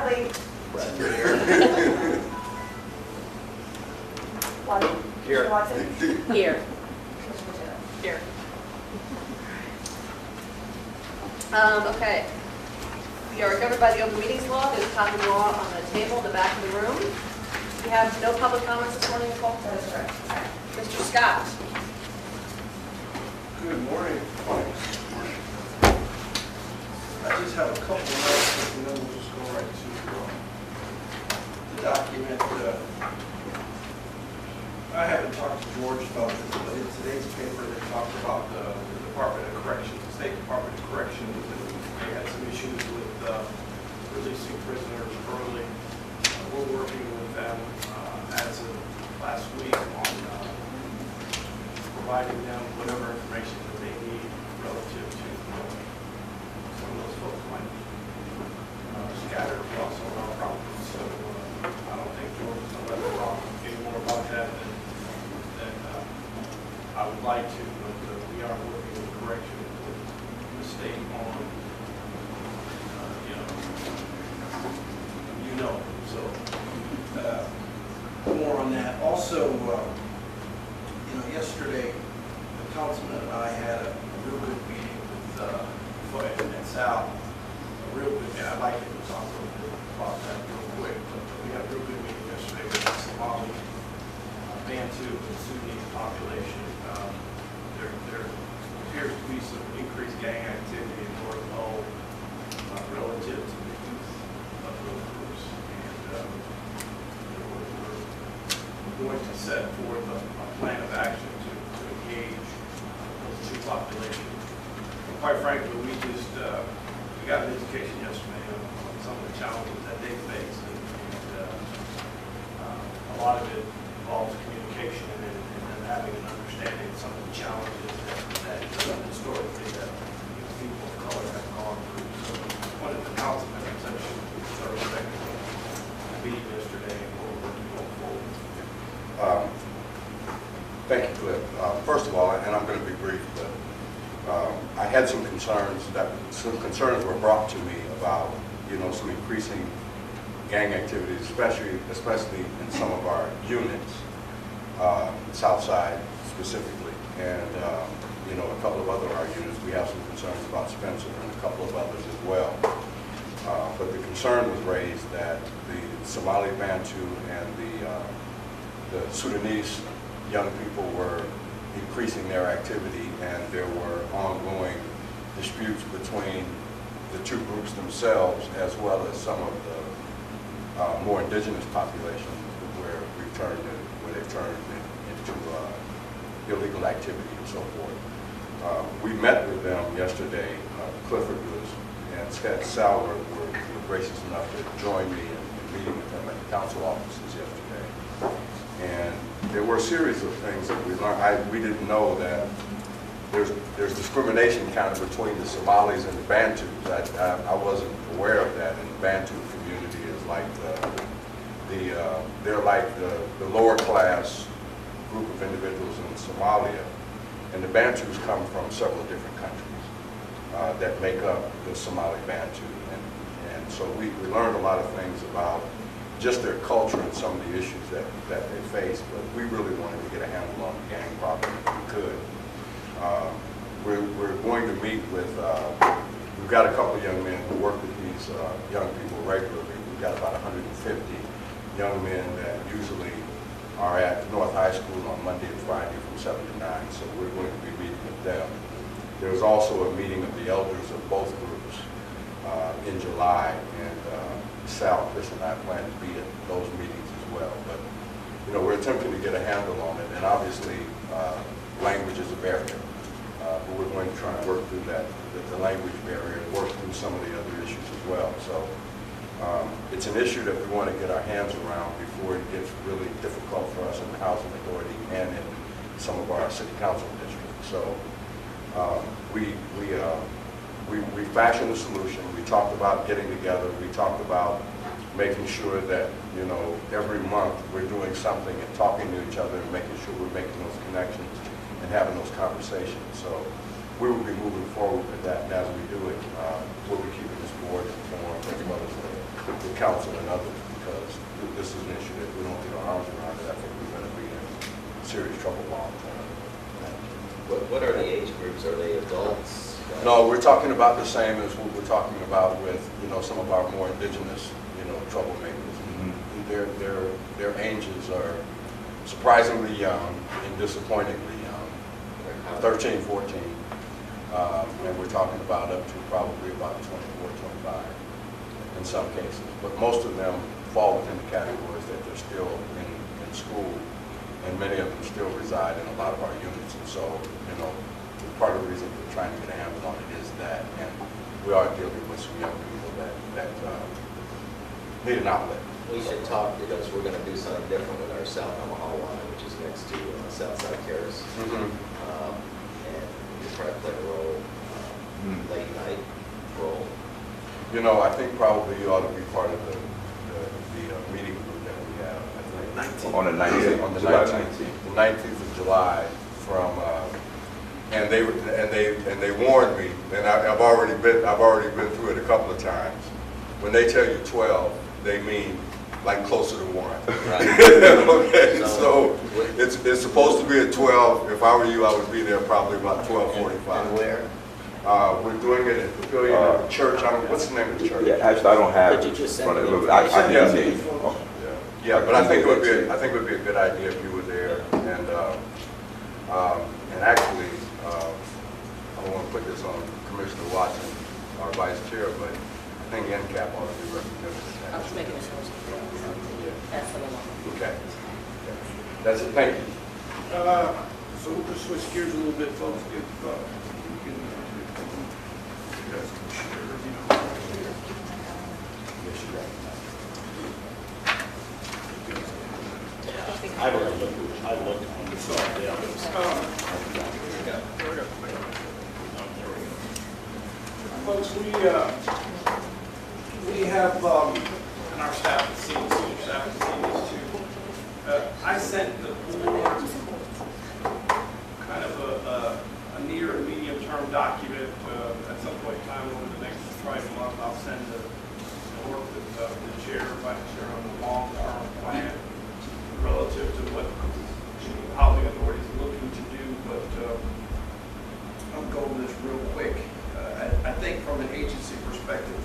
Bradley. Watson. Here. Mr. Watson. Here. Mr. Mattera. Here. Okay. We are governed by the open meetings law. There's a copy of the law on the table in the back of the room. We have no public comments this morning, Nicole? That is correct. Mr. Scott? Good morning. I just have a couple of notes, and then we'll just go right to the document. I haven't talked to George about this, but in today's paper, they talked about the Department of Corrections, the State Department of Corrections, and they had some issues with releasing prisoners early. We're working with them as of last week on providing them whatever information that they need relative to some of those folks might be scattered across all our properties. So I don't think George is going to let me talk any more about that than I would like to, but we are working with correction with the state on, so more on that. Also, yesterday, the councilman and I had a real good meeting with Foy and Sal. A real good, and I'd like to talk a little bit about that real quick, but we had a real good meeting yesterday with the Somali, Bantu, and Sudanese population. There appears to be some increased gang activity in North Hull relative to the youth of those groups. And we're going to set forth a plan of action to engage those two populations. And quite frankly, we got an education yesterday on some of the challenges that they face, and a lot of it involves communication and having an understanding of some of the challenges that historically that people of color have gone through. So one of the councilmen in such a respectful meeting yesterday, and we're working going forward. Thank you, Cliff. First of all, and I'm going to be brief, but I had some concerns were brought to me about, some increasing gang activities, especially in some of our units, South Side specifically, and a couple of other our units. We have some concerns about Spencer and a couple of others as well. But the concern was raised that the Somali Bantu and the Sudanese young people were increasing their activity, and there were ongoing disputes between the two groups themselves, as well as some of the more indigenous populations where they've turned into illegal activity and so forth. We met with them yesterday. Clifford was, and Sal were gracious enough to join me in meeting with them at the council offices yesterday. And there were a series of things that we learned. We didn't know that there's discrimination kind of between the Somalis and the Bantus. I wasn't aware of that. And the Bantu community is like they're like the lower class group of individuals in Somalia, and the Bantus come from several different countries that make up the Somali Bantu, and so we learned a lot of things about just their culture and some of the issues that they face, but we really wanted to get a handle on the gang problem if we could. We're going to meet with, we've got a couple of young men who work with these young people regularly. We've got about 150 young men that usually are at North High School on Monday and Friday from 7 to 9, so we're going to be meeting with them. There's also a meeting of the elders of both groups in July, and Sal, Chris, and I plan to be at those meetings as well. But we're attempting to get a handle on it, and obviously language is a barrier. But we're going to try and work through the language barrier, and work through some of the other issues as well. So it's an issue that we want to get our hands around before it gets really difficult for us in the Housing Authority and in some of our city council districts. So we fashioned a solution. We talked about getting together. We talked about making sure that, every month we're doing something and talking to each other and making sure we're making those connections and having those conversations. So we will be moving forward with that, and as we do it, we'll be keeping this board informed as well as the council and others, because this is an issue that we don't get our arms around, and I think we're going to be in serious trouble long term. What are the age groups? Are they adults? No, we're talking about the same as what we're talking about with, some of our more indigenous, troublemakers. Their ages are surprisingly young and disappointingly young, 13, 14. And we're talking about up to probably about 24, 25 in some cases. But most of them fall within the categories that they're still in school, and many of them still reside in a lot of our units. And so, part of the reason we're trying to get a handle on it is that, and we are dealing with some young people that need an outlet. We should talk, because we're going to do something different with our South Omaha line, which is next to Southside Terrace. Mm-hmm. And we try to play a role, late night role. I think probably you ought to be part of the meeting group that we have. I think. On the 19th. On the July 19th. The 19th of July from, and they warned me, and I've already been through it a couple of times. When they tell you 12, they mean like closer to 1. Right. Okay, so it's supposed to be at 12. If I were you, I would be there probably about 12:45. And where? We're doing it at the Pavilion at the church. What's the name of the church? Yeah, actually, I don't have Could you just send front of me it, but I can Yeah. see it. Yeah, but I think it would be a good idea if you were there. And actually, I don't want to put this on Commissioner Watson, our vice chair, but I think NCAP ought to be represented. I was making a motion. That's the one. Okay. That's it. Thank you. So we'll just switch gears a little bit, folks. If you can, you guys can share, Yes, you got I've already looked on the side, Folks, we have, and our staff has seen, senior staff has seen this too. I sent the board kind of a near and medium term document at some point in time over the next month. I'll send work with the chair, vice chair on the long term plan relative to what the housing authority is looking to do, but I'll go over this real quick. I think from an agency perspective,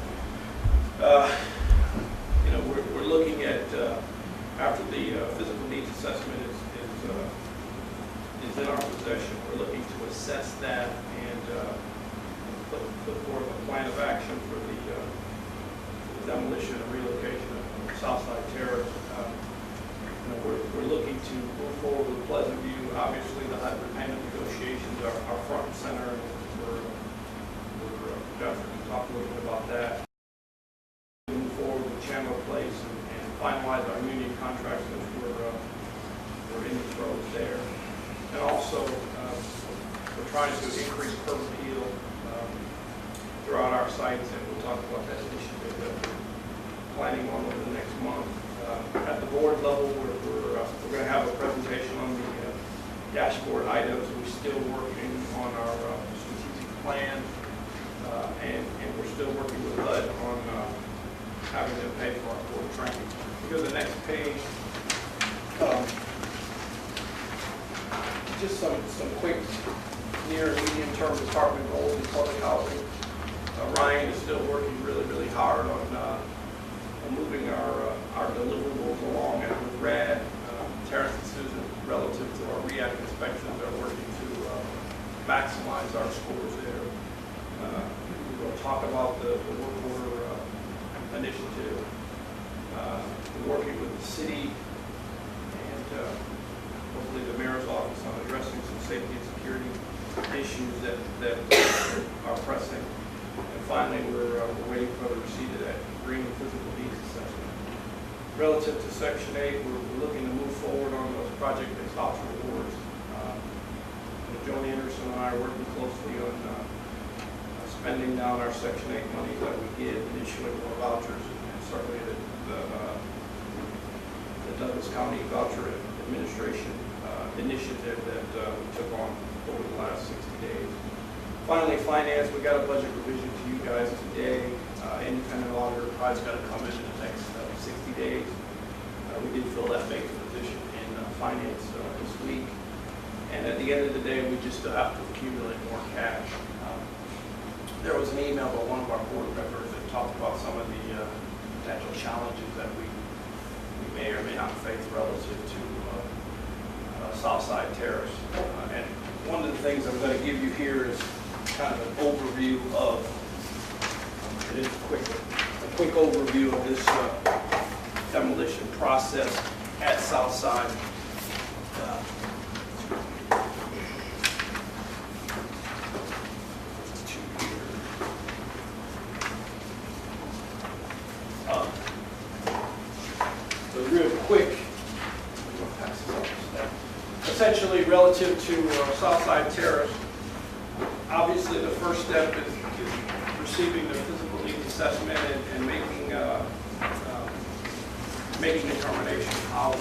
we're looking at after the physical needs assessment is in our possession. We're looking to assess that and put forth a plan of action for the demolition and relocation of Southside Terrace. We're looking to move forward with Pleasant View. Obviously, the HUD repayment negotiations are front and center. Jeff can talk a little bit about that. Move forward with Chandler Place and finalize our union contracts since we're in the throes there. And also, we're trying to increase curb appeal throughout our sites, and we'll talk about that initiative that we're planning on over the next month. At the board level, we're going to have a presentation on the dashboard items. We're still working on our strategic plan, and we're still working with HUD on having them pay for our board training. We go to the next page. Just some quick near and medium term department goals in public housing. Ryan is still working really hard on moving our deliverables along, and with Brad, Terrence and Susan, relative to our REACT inspections, are working to maximize our scores there. We'll talk about the work order initiative. We're working with the city and hopefully the mayor's office on addressing some safety and security issues that are pressing. And finally, we're waiting for the receipt of that green physical needs assessment. Relative to Section 8, we're looking to move forward on those project-based voucher awards. Joan Anderson and I are working closely on spending down our Section 8 money that we get and issuing more vouchers, and certainly the Douglas County Voucher Administration initiative that we took on over the last 60 days. Finally, finance, we got a budget revision to you guys today. In independent auditor probably got to come in the next 60 days. We did fill that vacant position in finance this week. And at the end of the day, we just still have to accumulate more cash. There was an email by one of our board members that talked about some of the potential challenges that we may or may not face relative to Southside Terrace. And one of the things I'm going to give you here is kind of an overview of, it is a quick overview of this demolition process at Southside. Real quick, essentially relative to Southside Terrace, obviously the first step is receiving the physical needs assessment and making determination how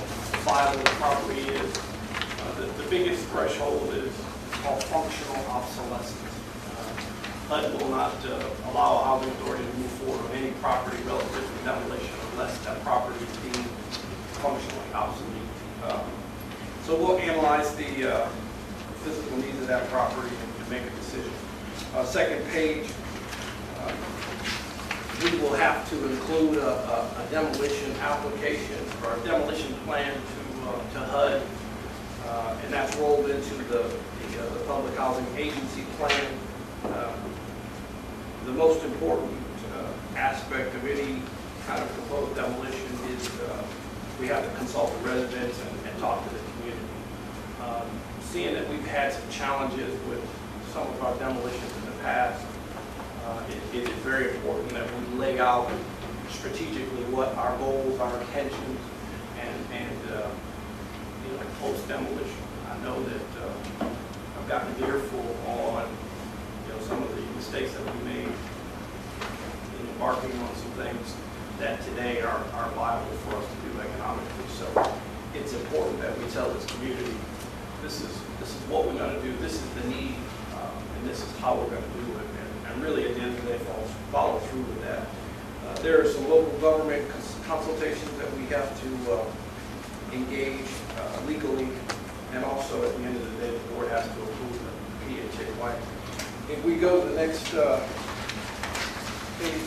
viable the property is. The biggest threshold is called functional obsolescence. HUD will not allow a housing authority to move forward on any property relative to demolition unless that property is deemed functionally obsolete. So we'll analyze the physical needs of that property and make a decision. Second page, we will have to include a demolition application or a demolition plan to HUD, and that's rolled into the Public Housing Agency plan. The most important aspect of any kind of proposed demolition is we have to consult the residents and talk to the community. Seeing that we've had some challenges with some of our demolitions in the past, it is very important that we lay out strategically what our goals, our intentions, and post demolition. I know that I've gotten an earful on some of the mistakes that we made in embarking on some things that today are viable for us to do economically. So it's important that we tell this community, this is what we're going to do, this is the need, and this is how we're going to do it. And really, at the end of the day, follow through with that. There are some local government consultations that we have to engage legally, and also at the end of the day, the board has to approve the PHA plan. If we go to the next page,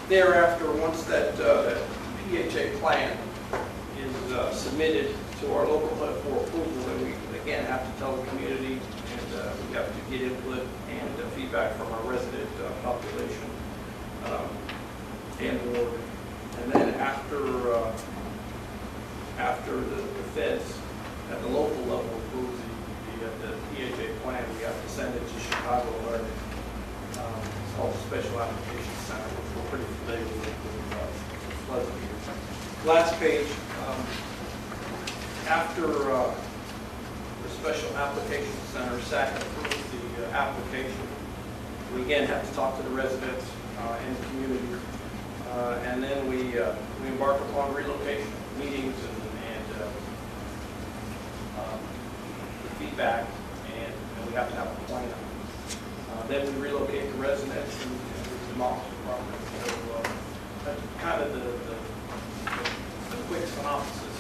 thereafter, once that PHA plan is submitted to our local HUD for approval, then we again have to tell the community, and we have to get input and feedback from our resident population and board. And then after the feds at the local level approve the PHA plan, we have to send it to Chicago Learning. It's called the Special Application Center, which we're pretty familiar with Pleasant here. Last page, after the Special Application Center, SAC approves the application, we again have to talk to the residents and the community. And then we embark upon relocation meetings and feedback, and we have to have a plan. Then we relocate the residents and we demolish the property. So that's kind of the quick synopsis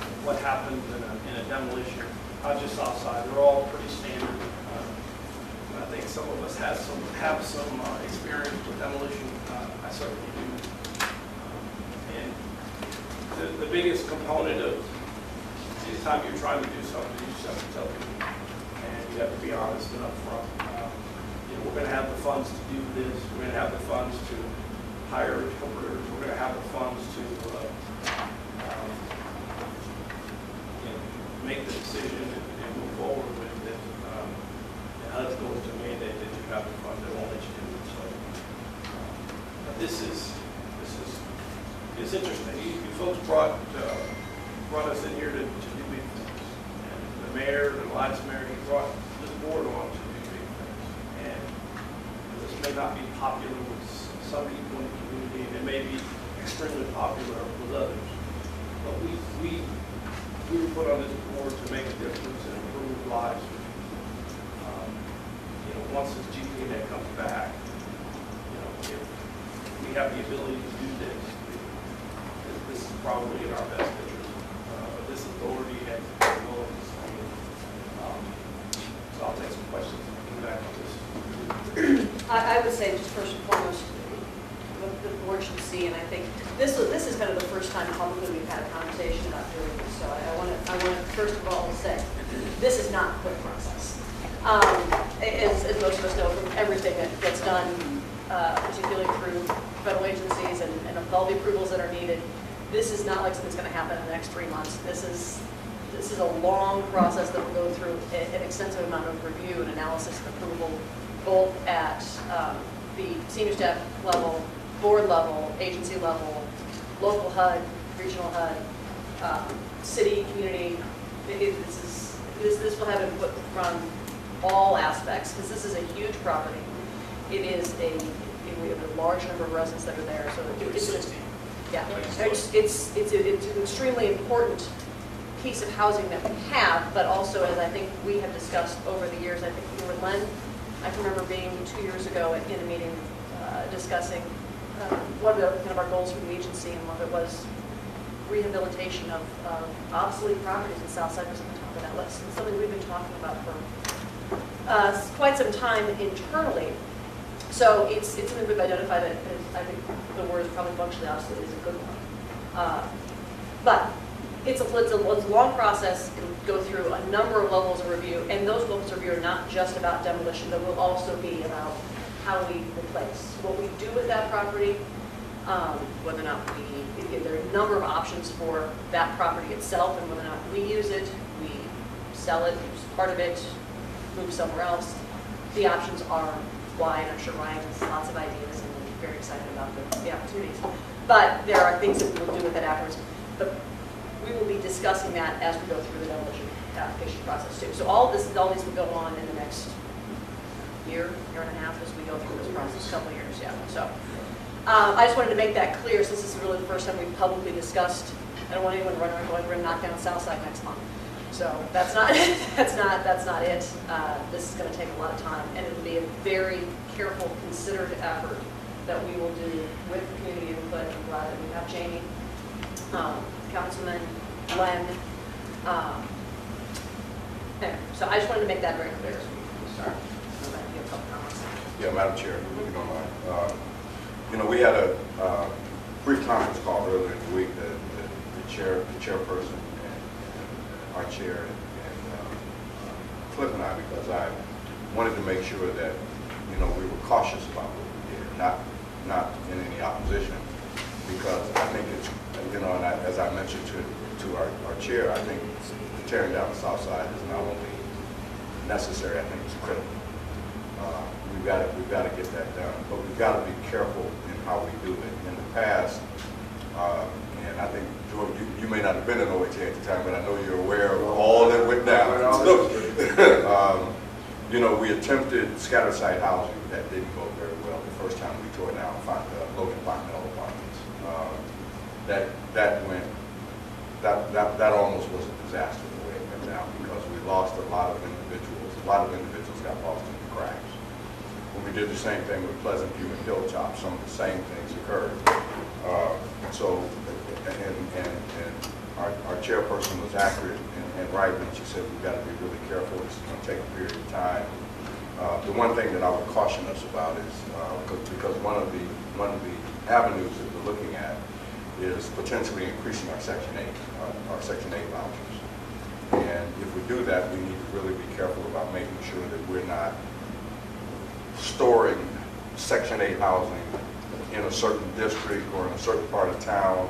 of what happens in a demolition. Not just outside, they're all pretty standard. I think some of us have some experience with demolition. I certainly do. And the biggest component of anytime you're trying to do something, you just have to tell people, and you have to be honest and upfront. We're going to have the funds to do this. We're going to have the funds to hire interpreters. We're going to have the funds to make the decision and move forward with it. And HUD's going to mandate that you have the funds. They won't let you do it. So this is interesting. You folks brought us in here to do big things. And the mayor, the vice mayor, he brought this board on to do big things. And this may not be popular with some people in the community, and it may be extremely popular with others. But we were put on this board to make a difference and improve lives. Once this GPNet comes back, if we have the ability to do this, this is probably in our best interest. This authority and willingness. So I'll take some questions and come back on this. I would say just first and foremost, what the board should see, and I think this is kind of the first time publicly we've had a conversation about doing this, so I want to first of all say, this is not a quick process. As most of us know from everything that gets done, particularly through federal agencies and all the approvals that are needed, this is not like something's going to happen in the next 3 months. This is a long process that will go through an extensive amount of review and analysis and approval, both at the senior staff level, board level, agency level, local HUD, regional HUD, city, community. This will have input from all aspects, because this is a huge property. We have a large number of residents that are there, so it's an extremely important piece of housing that we have, but also, as I think we have discussed over the years, I think you were Len, I can remember being 2 years ago in a meeting discussing one of the kind of our goals for the agency, and one of it was rehabilitation of obsolete properties, and Southside was at the top of that list. It's something we've been talking about for quite some time internally. So it's something we've identified as, I think the word is probably functionally obsolete is a good one. But it's a long process and go through a number of levels of review, and those levels of review are not just about demolition, but will also be about how we replace, what we do with that property, whether or not there are a number of options for that property itself, and whether or not we use it, we sell it, use part of it, move somewhere else. The options are wide. I'm sure Ryan has lots of ideas and is very excited about the opportunities. But there are things that we will do with it afterwards. But we will be discussing that as we go through the demolition application process too. So all this will go on in the next year and a half as we go through this process, a couple of years, yeah. So I just wanted to make that clear, since this is really the first time we've publicly discussed. I don't want anyone running around going, we're going to knock down Southside next month. So that's not that's not it. This is going to take a lot of time, and it will be a very careful, considered effort that we will do with community input. I'm glad that we have Jamie, Councilman Len. Anyway, so I just wanted to make that very clear as we start. So that you have a couple comments. Yeah, Madam Chair, if you don't mind. We had a brief conference call earlier in the week, the chairperson and our chair and Cliff and I, because I wanted to make sure that, we were cautious about what we did, not in any opposition, because I think it's, and as I mentioned to our chair, I think tearing down the South Side is not only necessary, I think it's critical. We've got to get that done, but we've got to be careful in how we do it. In the past, and I think, George, you may not have been in OHA at the time, but I know you're aware of all that went down. So, we attempted scattered site housing that didn't go very well the first time we tore down Logan Continental Apartments. That almost was a disaster the way it went down, because we lost a lot of individuals. A lot of individuals got lost in the cracks. When we did the same thing with Pleasant View and Hilltop, some of the same things occurred. Our chairperson was accurate and right when she said we've got to be really careful. This is going to take a period of time. The one thing that I would caution us about is because one of the avenues that we're looking at is potentially increasing our Section 8, our Section 8 vouchers. And if we do that, we need to really be careful about making sure that we're not storing Section 8 housing in a certain district or in a certain part of town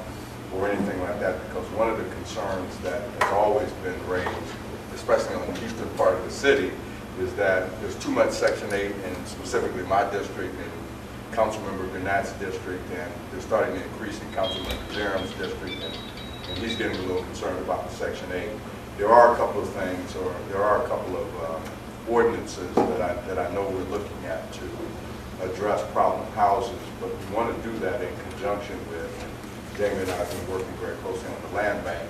or anything like that, because one of the concerns that has always been raised, especially on the eastern part of the city, is that there's too much Section 8, and specifically my district and Councilmember Gannett's district, and they're starting to increase in Councilmember Jerem's district, and he's getting a little concerned about the Section 8. There are a couple of things, or there are a couple of ordinances that I know we're looking at to address problem houses, but we want to do that in conjunction with, Jamie and I have been working very closely on the land bank,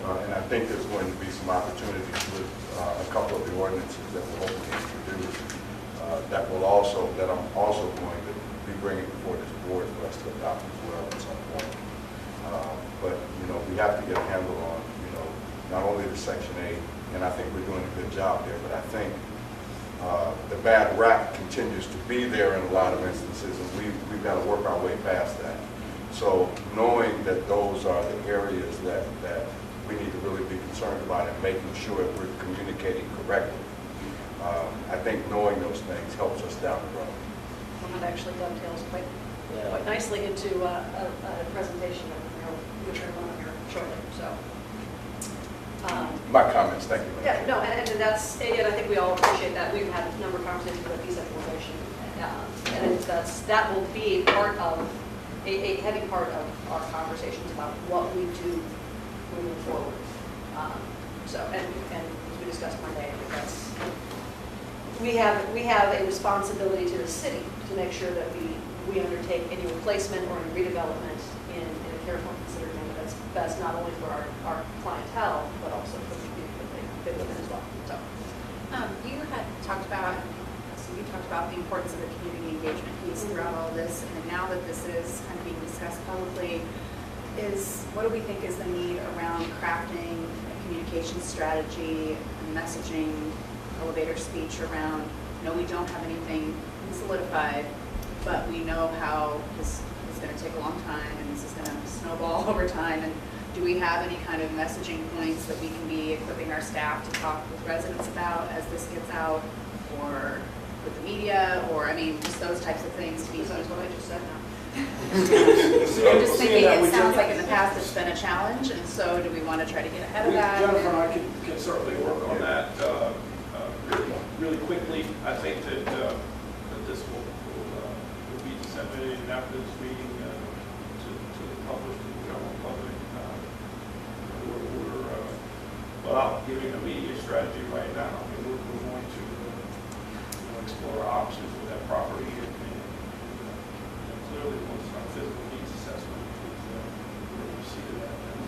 and I think there's going to be some opportunities with a couple of the ordinances that we'll hopefully introduce that I'm also going to be bring it before this board for us to adopt as well at some point. But, you know, we have to get a handle on, you know, not only the Section 8, and I think we're doing a good job there, but I think the bad rap continues to be there in a lot of instances, and we've got to work our way past that. So knowing that those are the areas that we need to really be concerned about and making sure that we're communicating correctly, I think knowing those things helps us down the road. Well, that actually dovetails quite nicely into a presentation that we're going to run here shortly. So. My comments, thank you. Yeah, no, and that's, and I think we all appreciate that. We've had a number of conversations about decentralization, and that will be part of, a heavy part of our conversations about what we do moving forward. So, and as we discussed Monday, I think that's, we have a responsibility to the city to make sure that we undertake any replacement or any redevelopment in a careful, considered manner that's not only for our clientele, but also for the community that they live in as well. So, you had talked about, the importance of the community engagement piece throughout all of this, and now that this is kind of being discussed publicly, what do we think is the need around crafting a communication strategy, messaging, elevator speech around, no, we don't have anything solidified, but we know how this is going to take a long time and this is going to snowball over time, and do we have any kind of messaging points that we can be equipping our staff to talk with residents about as this gets out, or with the media, or I mean, just those types of things to be. that's what I just said now. I'm just thinking, it sounds like in the past it's been a challenge, and so do we want to try to get ahead of that? Jennifer and I can certainly work on that really quickly. I think that this will be disseminated after this meeting to the public, to the general public. Without giving a media strategy right now, I mean, we're going to explore our options with that property, and clearly once our physical needs assessment is see to that, and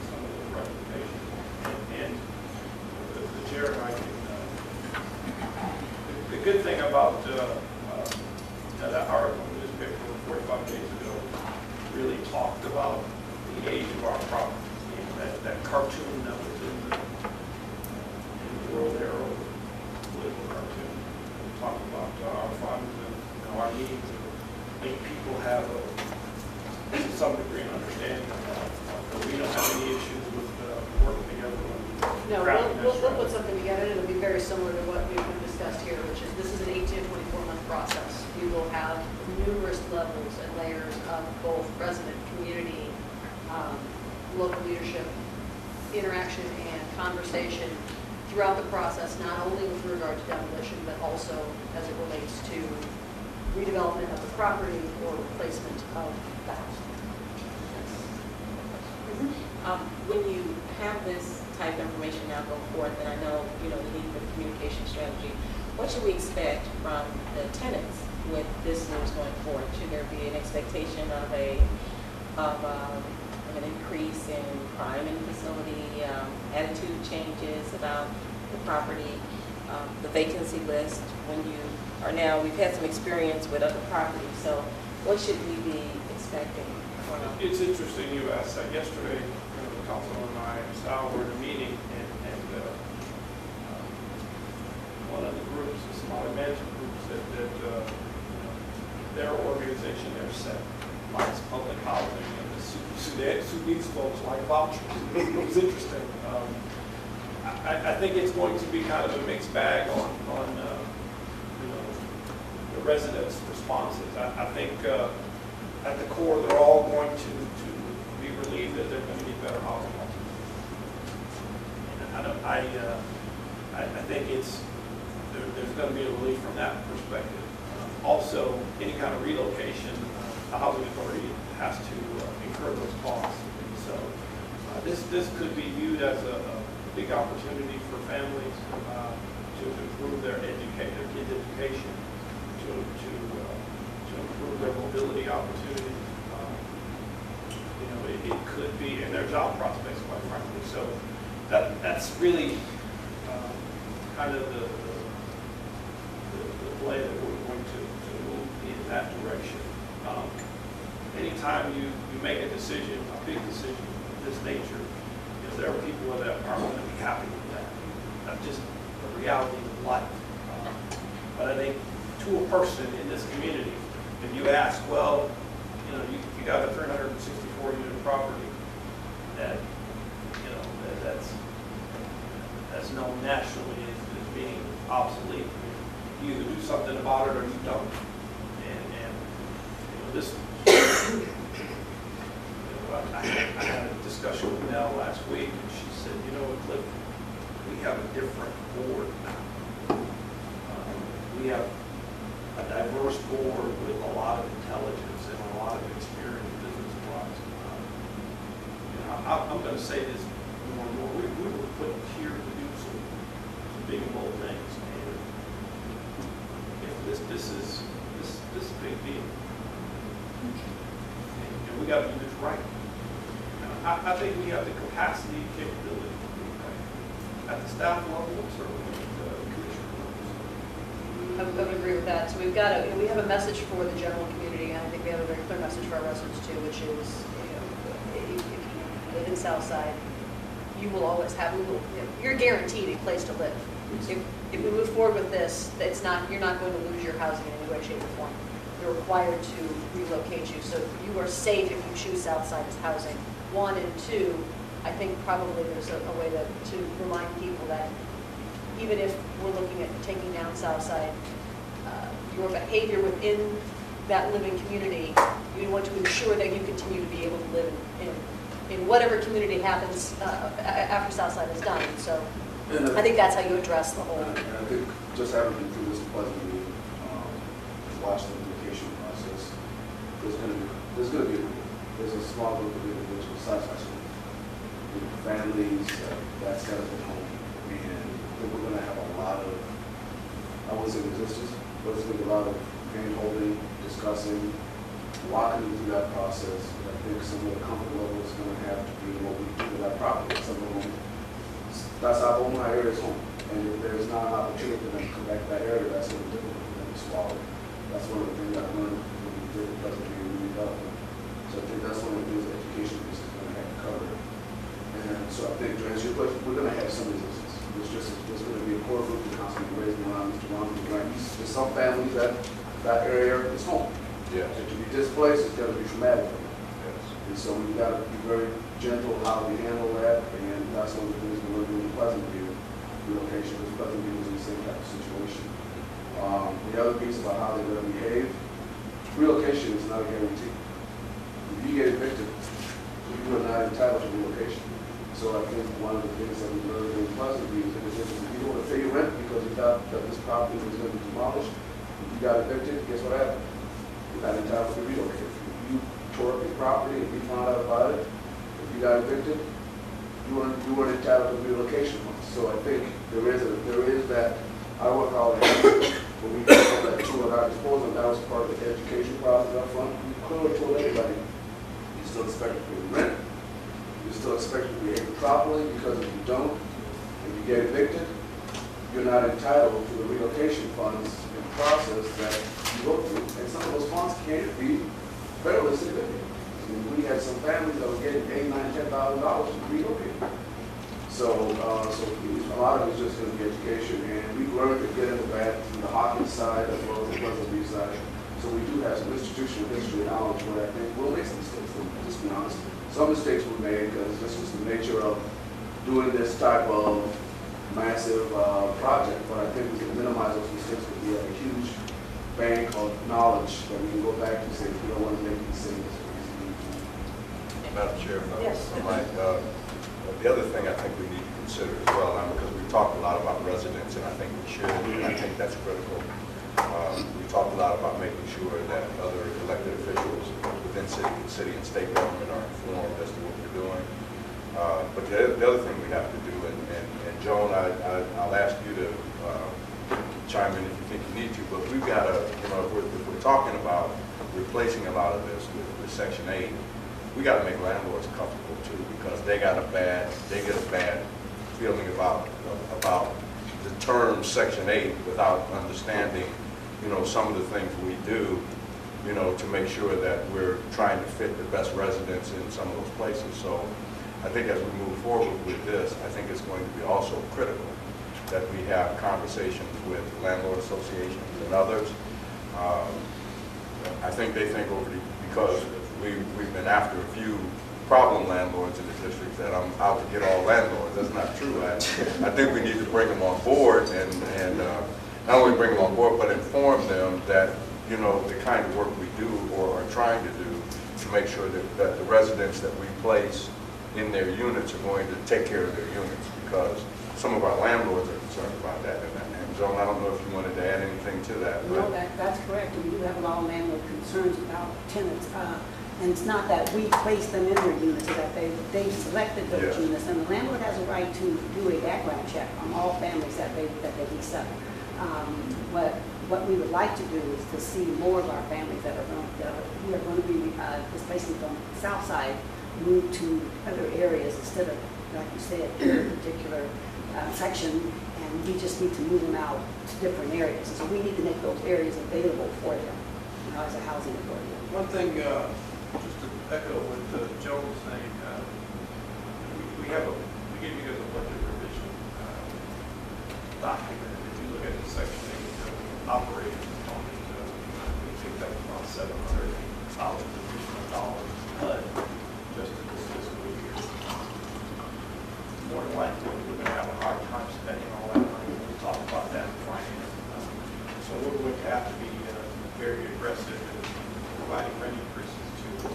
some of the recommendations. And the chair and I can, the good thing about that article in the newspaper 45 days ago really talked about the age of our property. That cartoon that was in the World Arrow political cartoon, talked about our funds and our needs, and make people have to some degree an understanding of that. But we don't have any issues with working together. No, we'll put something together, and it'll be very similar to what we've discussed here, which is this is an 18 to 24-month process. We will have numerous levels and layers of both resident, community, local leadership, interaction and conversation throughout the process, not only with regard to demolition, but also as it relates to redevelopment of the property or replacement of the house. When you have this type of information now go forth, and I know, the need for the communication strategy, what should we expect from the tenants with this news going forward? Should there be an expectation of an increase in crime in the facility, attitude changes about the property, the vacancy list? When you are now, we've had some experience with other properties, so what should we be expecting? It's interesting you asked that. Yesterday, the council and I and Sal were in a meeting, and one of the groups, the smaller management group, said that their organization, their set, likes public housing, and the Sudanese folks like vouchers. It was interesting. I think it's going to be kind of a mixed bag on the residents' responses. I think at the core, they're all going to be relieved that they're going to get better housing. I think there's going to be a relief from that perspective. Also, any kind of relocation, the housing authority has to incur those costs. And so this could be viewed as a big opportunity for families to improve their kids' education, to improve their mobility opportunities. It could be in their job prospects, quite frankly. So that's really kind of the play that we're in that direction. Anytime you make a decision, a big decision of this nature, there are people that aren't going to be happy with that. That's just the reality of life. But I think to a person in this community, if you ask, well, you got a 364 unit property that, that's known nationally as being obsolete. You either do something about it or you don't. And this, I had a discussion with Nell last week, and she said, Cliff, we have a different board now. We have a diverse board with a lot of intelligence and a lot of experience business-wise. I'm going to say this more and more. We were put here to do some big and bold things, and if this is a big deal, and we got to do this right. I think we have the capacity and capability to do it right at the staff level, and certainly at the commissioner level. I would agree with that. So we have a message for the general community, and I think we have a very clear message for our residents too, which is, if you live in Southside, you will always have, you're guaranteed a place to live. If we move forward with this, you're not going to lose your housing in any way, shape, or form. They're required to relocate you, so you are safe if you choose Southside as housing. 1 and 2, I think probably there's a way to remind people that even if we're looking at taking down Southside, your behavior within that living community, you want to ensure that you continue to be able to live in whatever community happens after Southside is done. So I think that's how you address the whole. And I think just having been through this pleasantly, watch the relocation process, there's a small group of individuals, families that's got to go home, and I think we're going to have a lot of, I wouldn't say resistance, but it's going to be a lot of hand-holding, discussing, walking through that process. And I think some of the comfort level is going to have to be what we do with that property. Some of them, that's our Omaha area's home, and if there's not an opportunity for them to come back to that area, that's going to be difficult for them to swallow. That's one of the things I learned when we did the presentation redevelopment. So I think that's one of the things that education is going to have to cover. And so I think to answer your question, we're going to have some resistance. There's going to be a core group that's constantly raising around Mr. Romney. There's some families that area is home. Yes. And to be displaced is going to be traumatic for them. Yes. And so we've got to be very gentle how we handle that. And that's one of the things we're going to do in Pleasantview relocation, because Pleasantview was in the same type of situation. The other piece about how they're going to behave, relocation is not a guarantee. If you get evicted, you are not entitled to relocation. So I think one of the things that we learned in Pleasantview is that if you don't want to pay your rent because you thought that this property was going to be demolished, if you got evicted, guess what happened? You're not entitled to relocate. If you tore up your property and you found out about it, if you got evicted, you weren't entitled to relocation funds. So I think there is that, I would call it, when we put that tool at our disposal, that was part of the education process up front. We clearly told everybody, you still expect to pay rent, you still expect to behave properly, because if you don't, and you get evicted, you're not entitled to the relocation funds in the process that you go through. And some of those funds can be fairly significant. I mean, we had some families that were getting $8,000, $9,000, $10,000 to relocate. So a lot of it's just going to be education, and we've learned to get into that from the Hawkins side as well as the Pleasantview side. So we do have some institutional history and knowledge where I think we'll make some mistakes. Just be honest. Some mistakes were made because this is the nature of doing this type of massive project. But I think we can minimize those mistakes because we have a huge bank of knowledge that we can go back and say, we don't want to make these things. Madam Chair, Yes. The other thing I think we need to consider as well, because we've talked a lot about residents, and I think we should, and I think that's critical. We talked a lot about making sure that other elected officials within city and state government are informed as to what we're doing. But the other thing we have to do, and Joan, I'll ask you to chime in if you think you need to, but we've got to, if we're talking about replacing a lot of this with Section 8, we got to make landlords comfortable too, because they get a bad feeling about the term Section 8 without understanding, some of the things we do you know, to make sure that we're trying to fit the best residents in some of those places. So I think as we move forward with this, I think it's going to be also critical that we have conversations with landlord associations and others. I think they think because we've been after a few problem landlords in the district that I'm out to get all landlords. That's not true. I think we need to bring them on board and not only bring them on board, but inform them that, you know, the kind of work we do or are trying to do to make sure that the residents that we place in their units are going to take care of their units, because some of our landlords are concerned about that. And Joan, I don't know if you wanted to add anything to that. No, that's correct. We do have a lot of landlord concerns about tenants. And it's not that we place them in their units, it's that they selected those Yeah. units. And the landlord has a right to do a background check on all families that they lease up. What we would like to do is to see more of our families that are going to be displacing from the south side move to other areas instead of, like you said, in a particular section, and we just need to move them out to different areas. So we need to make those areas available for them, you know, as a housing authority. One thing, just to echo what Joe was saying, we gave you guys a budget revision document. If you look at the section 8 operating component, we think that's about $700 additional dollars just in this fiscal year. More than likely, we're going to have a hard time spending all that money when we talk about that in finance. So we're going to have to be very aggressive in providing rent increases to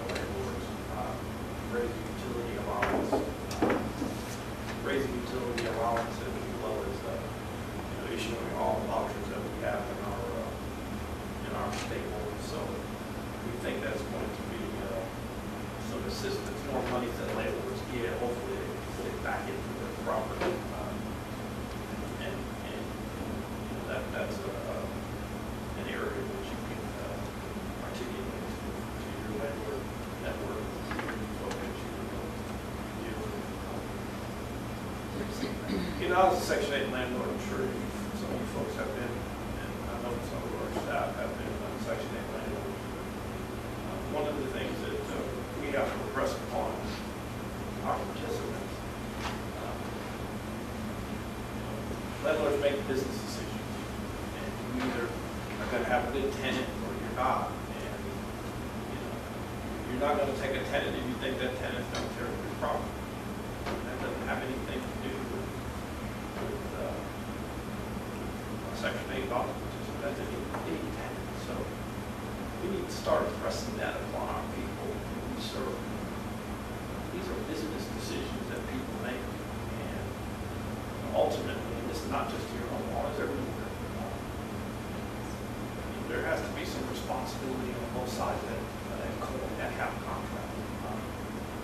landlords, raising utility allowance, as well as issuing all the vouchers that we have in our stable. So we think that's going to be some assistance, more money that landlords get. Hopefully, they put it back into their property, and that's an area which you can articulate to your landlord network, folks that you deal with. You know, as a Section 8 landlord, I'm sure some of you folks have been, and I know some of our staff have been Section 8 landlords. One of the things that we have to impress upon our participants, landlords make business decisions, and you either are going to have a good tenant or you're not. And you're not going to take a tenant if you think that tenant's going to tear up your property. That doesn't have anything to do with Section 8 occupancy. That's any tenant. So we need to start pressing that upon our people we serve. These are business decisions that people make, and ultimately, and this is not just here on Omaha, it's everywhere. There has to be some responsibility on both sides that have a contract.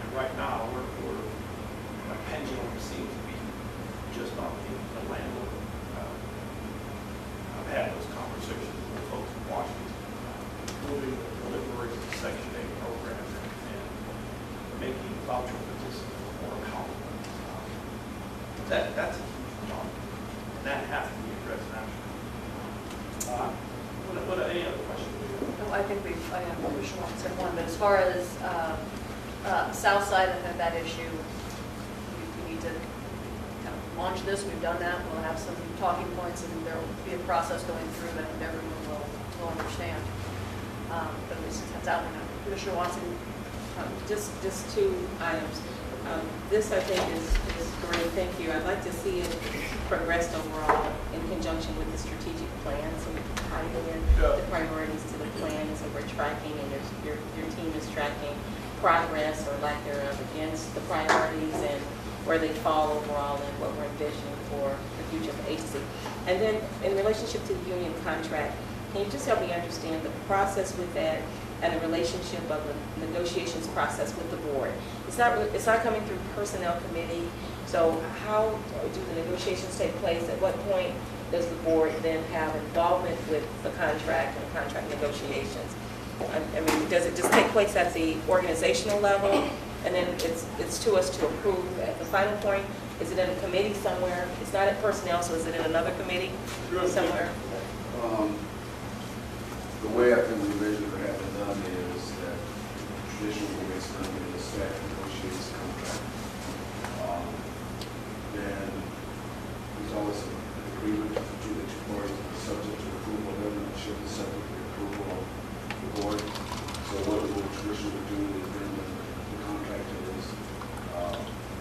And right now, our pendulum seems to be just on the landlord. I've had those conversations with folks in Washington, including the delivery of the Section 8 program and making voucher participants more accountable. That's a huge problem, and that has to be addressed nationally. Any other questions? No, I think I have one, but as far as south side and that issue, we need to kind of launch this. We've done that. We'll have some talking points, and there will be a process going through that everyone will understand. But at least it's out there. Commissioner Watson. Just two items. This, I think, is great. Thank you. I'd like to see it progressed overall in conjunction with the strategic plan. So we can tie in the priorities to the plan, so we're tracking, and your team is tracking progress or lack thereof against the priorities and where they fall overall and what we're envisioning for the future of the agency. And then in relationship to the union contract, can you just help me understand the process with that and the relationship of the negotiations process with the board? It's not coming through personnel committee. So how do the negotiations take place? At what point does the board then have involvement with the contract and contract negotiations? I mean, does it just take place at the organizational level, and then it's to us to approve at the final point? Is it in a committee somewhere? It's not at personnel, so is it in another committee somewhere? The way I think we originally had it done is that traditional way it's done is staff negotiates the contract. Then there's always an agreement between the two parties, subject to approval, then it should be subject to the approval of the board. So what we will traditionally do is then the contract is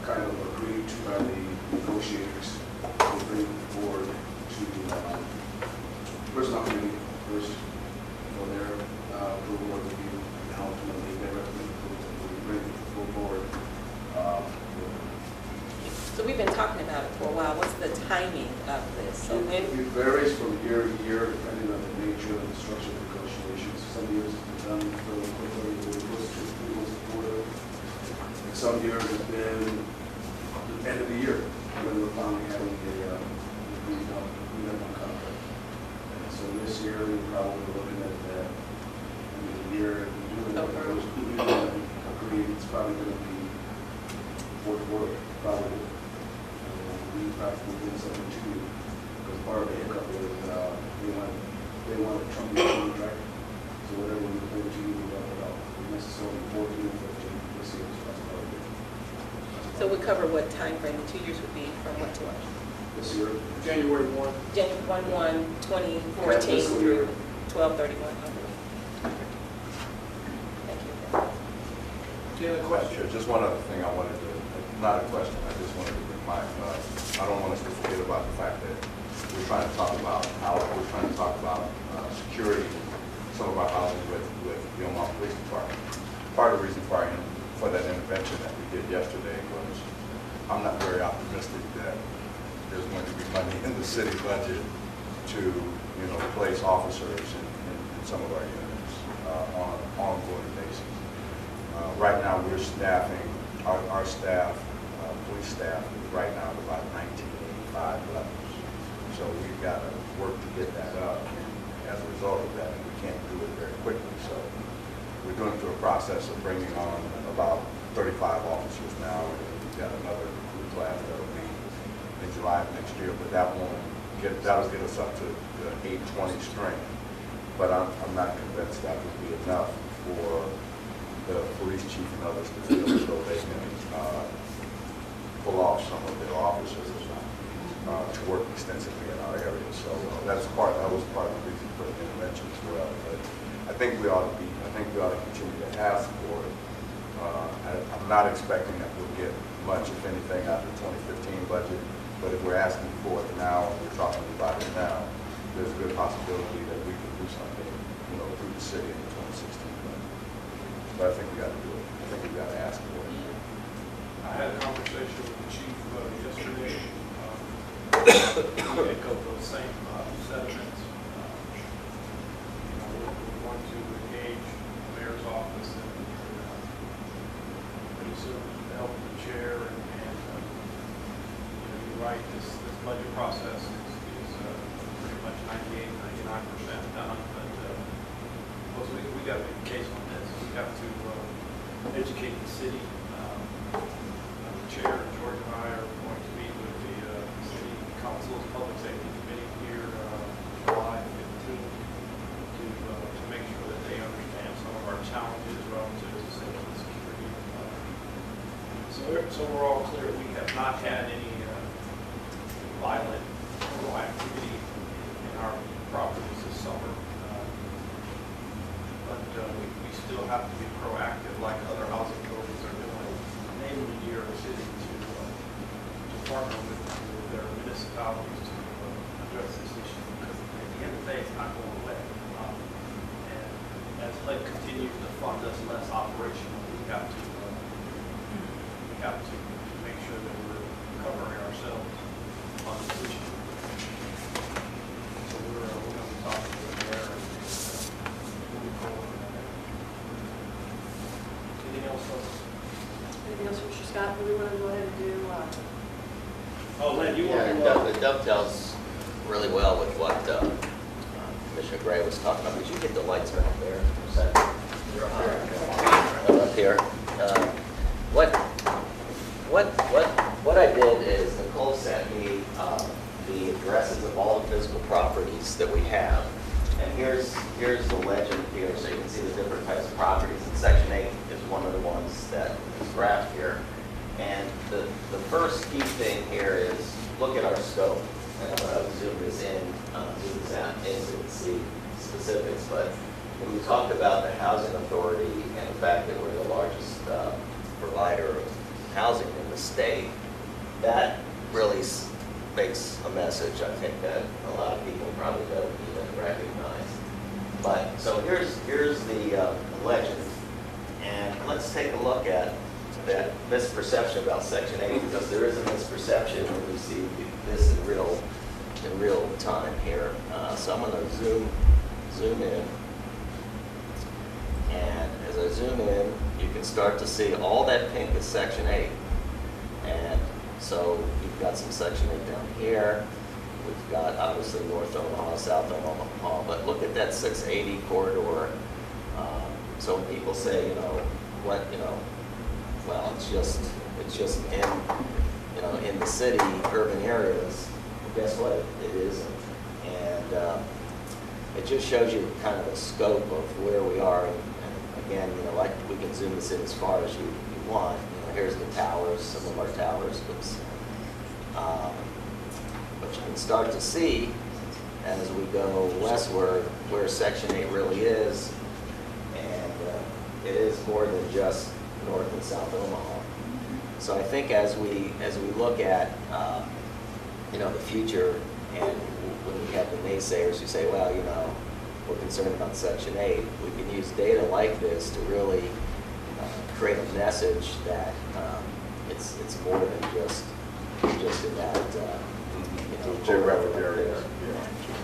kind of agreed to by the negotiators. We bring it forward to personnel committee first for their approval or review, and ultimately they recommend approval, and we bring it to the full board. So we've been talking about it for a while. What's the timing of this? So when, It varies from year to year depending on the nature of the structure of the negotiations. Some years it's been done fairly quickly, it goes to 3 months a quarter. And some years it's been the end of the year when we're finally having a agreed on contract. And so this year we're probably looking at that end of the year. Doing what those agreed, it's probably going to be fourth quarter, probably. We probably did something to you, because part of the hiccup is they want to trump the contract, so whatever we pay to you, we work it out. Necessarily 14 or 15 this year, so that's part of it. so we cover what time frame? The 2 years would be from what to what? This year, January 1. January 1/1/2014 fiscal through year. 12/31. Thank you. Any other questions? Just one other thing I wanted to, not a question, I just wanted to remind, I don't want us to forget about the fact that we're trying to talk about security, some of our housing with the Omaha Police Department. Part of the reason for that intervention that we did yesterday was, I'm not very optimistic that there's going to be money in the city budget to, place officers in some of our units on an ongoing basis. Right now, we're staffing, our staff, police staff, is right now at about 1985 levels. So we've got to work to get that up. As a result of that, we can't do it very quickly. So we're going through a process of bringing on about 35 officers now, and we've got another recruit class that will be in July of next year. But that'll get us up to the 820 strength. But I'm not convinced that would be enough for the police chief and others to feel as though they can pull off some of their officers to work extensively in our area. So that was part of the reason for the intervention as well. But I think we ought to continue to ask for it. I'm not expecting that we'll get much, if anything, out of the 2015 budget. But if we're asking for it now, and we're talking about it now, there's a good possibility that we can do something, through the city in the 2016 budget. But I think we got to do it. I think we got to ask for it. I had a conversation with the chief yesterday. We echo those same sentiments. We want to engage the mayor's office and pretty soon with the help of the chair and you're right, this budget process is pretty much 99% done. But we got to make a case on this. We have to educate the city. The chair, George and I, are going to meet with the city council's public safety committee here July 15th to make sure that they understand some of our challenges relative to safety and security. So we're all clear. We have not had any violent activity in our properties this summer. But we still have to be proactive like other housing authorities are doing, namely New York City, to partner with their municipalities to address this issue. Because at the end of the day, it's not going away. And as HUD continues to fund us less operational, we have to make sure that we're covering ourselves on this issue. So we're going to be talking to the mayor and moving forward. Anything else, folks? Anything else, Mr. Scott? Do we want to go ahead and do? Oh, Lynn, you want Yeah, to? it dovetails really well with what Commissioner Gray was talking about. Would you get the lights back there? Is that up here? What I did is Nicole sent me the addresses of all the physical properties that we have, and here's the legend here, so you can see the different types of properties. And Section 8 is one of the ones that is graphed here. And the first key thing here is look at our scope. And I'm going to zoom this in, zoom this out in so you can see specifics. But when we talk about the housing authority and the fact that we're the largest provider of housing in the state, that really makes a message, I think, that a lot of people probably don't even recognize. But, so here's the legend. And let's take a look at that misperception about Section 8, because there is a misperception when we see this in real time here. So I'm going to zoom in. And as I zoom in, you can start to see all that pink is Section 8. And so you've got some Section 8 down here. We've got obviously North Omaha, South Omaha, but look at that 680 corridor. So when people say, well, it's just in the city, urban areas, well, guess what? It isn't. And it just shows you kind of the scope of where we are. And again, like we can zoom this in as far as you want. Here's the towers, some of our towers. But you can start to see as we go westward where Section 8 really is. And it is more than just North and South Omaha. So I think as we look at the future, and when we have the naysayers who say, well, we're concerned about Section 8, we can use data like this to really create a message that it's more than just in that geographic area.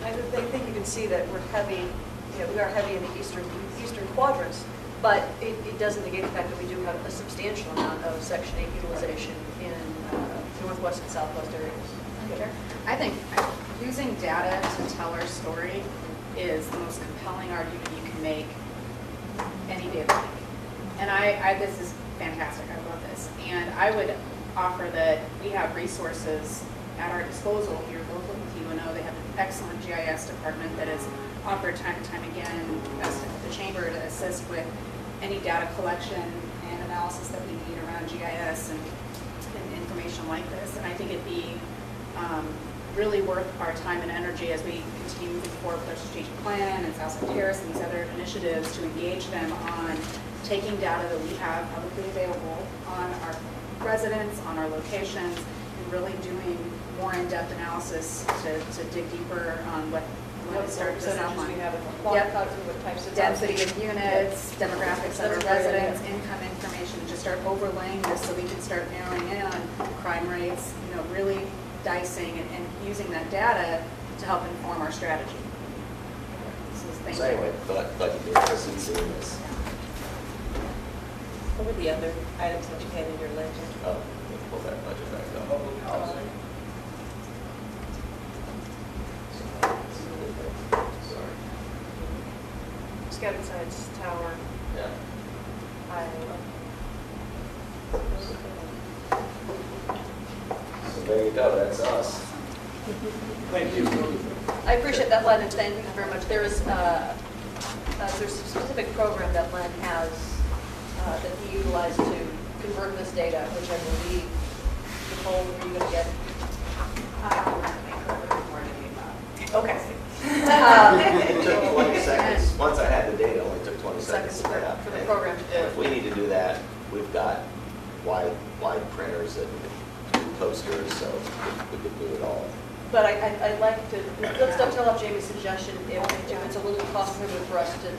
I think you can see that we're heavy, we are heavy in the eastern quadrants, but it doesn't negate the fact that we do have a substantial amount of Section 8 utilization in northwest and southwest areas. I think using data to tell our story is the most compelling argument you can make any day of the week. And this is fantastic. I love this. And I would offer that we have resources at our disposal here local with UNO. They have an excellent GIS department that has offered time and time again the chamber to assist with any data collection and analysis that we need around GIS and information like this. And I think it'd be really worth our time and energy as we continue moving forward with our strategic plan and Southside Terrace and these other initiatives to engage them on taking data that we have publicly available on our residents, on our locations, and really doing more in-depth analysis to dig deeper on what it starts to outline. We have it Yep. what types of Density of units, demographics of our residents, income information, and just start overlaying this so we can start narrowing in on crime rates, really dicing and using that data to help inform our strategy. Thank So you. anyway, but you're interested in seeing this. What were the other items that you had in your legend? Oh, let me pull that budget back up. Public housing. Sorry. Scattered sites, tower, Yeah. So there you go, that's us. Thank you. I appreciate that, Len, and thank you very much. There's a specific program that Len has that he utilized to convert this data, which I believe, Nicole, were you going to get? Okay. It took 20 seconds. Once I had the data, it only took 20 seconds to put out. for the program to do. And if we need to do that, we've got wide printers and posters, so we could do it all. But I'd like to, let's dovetail off Jamie's suggestion, if it's a little cost prohibitive for us to,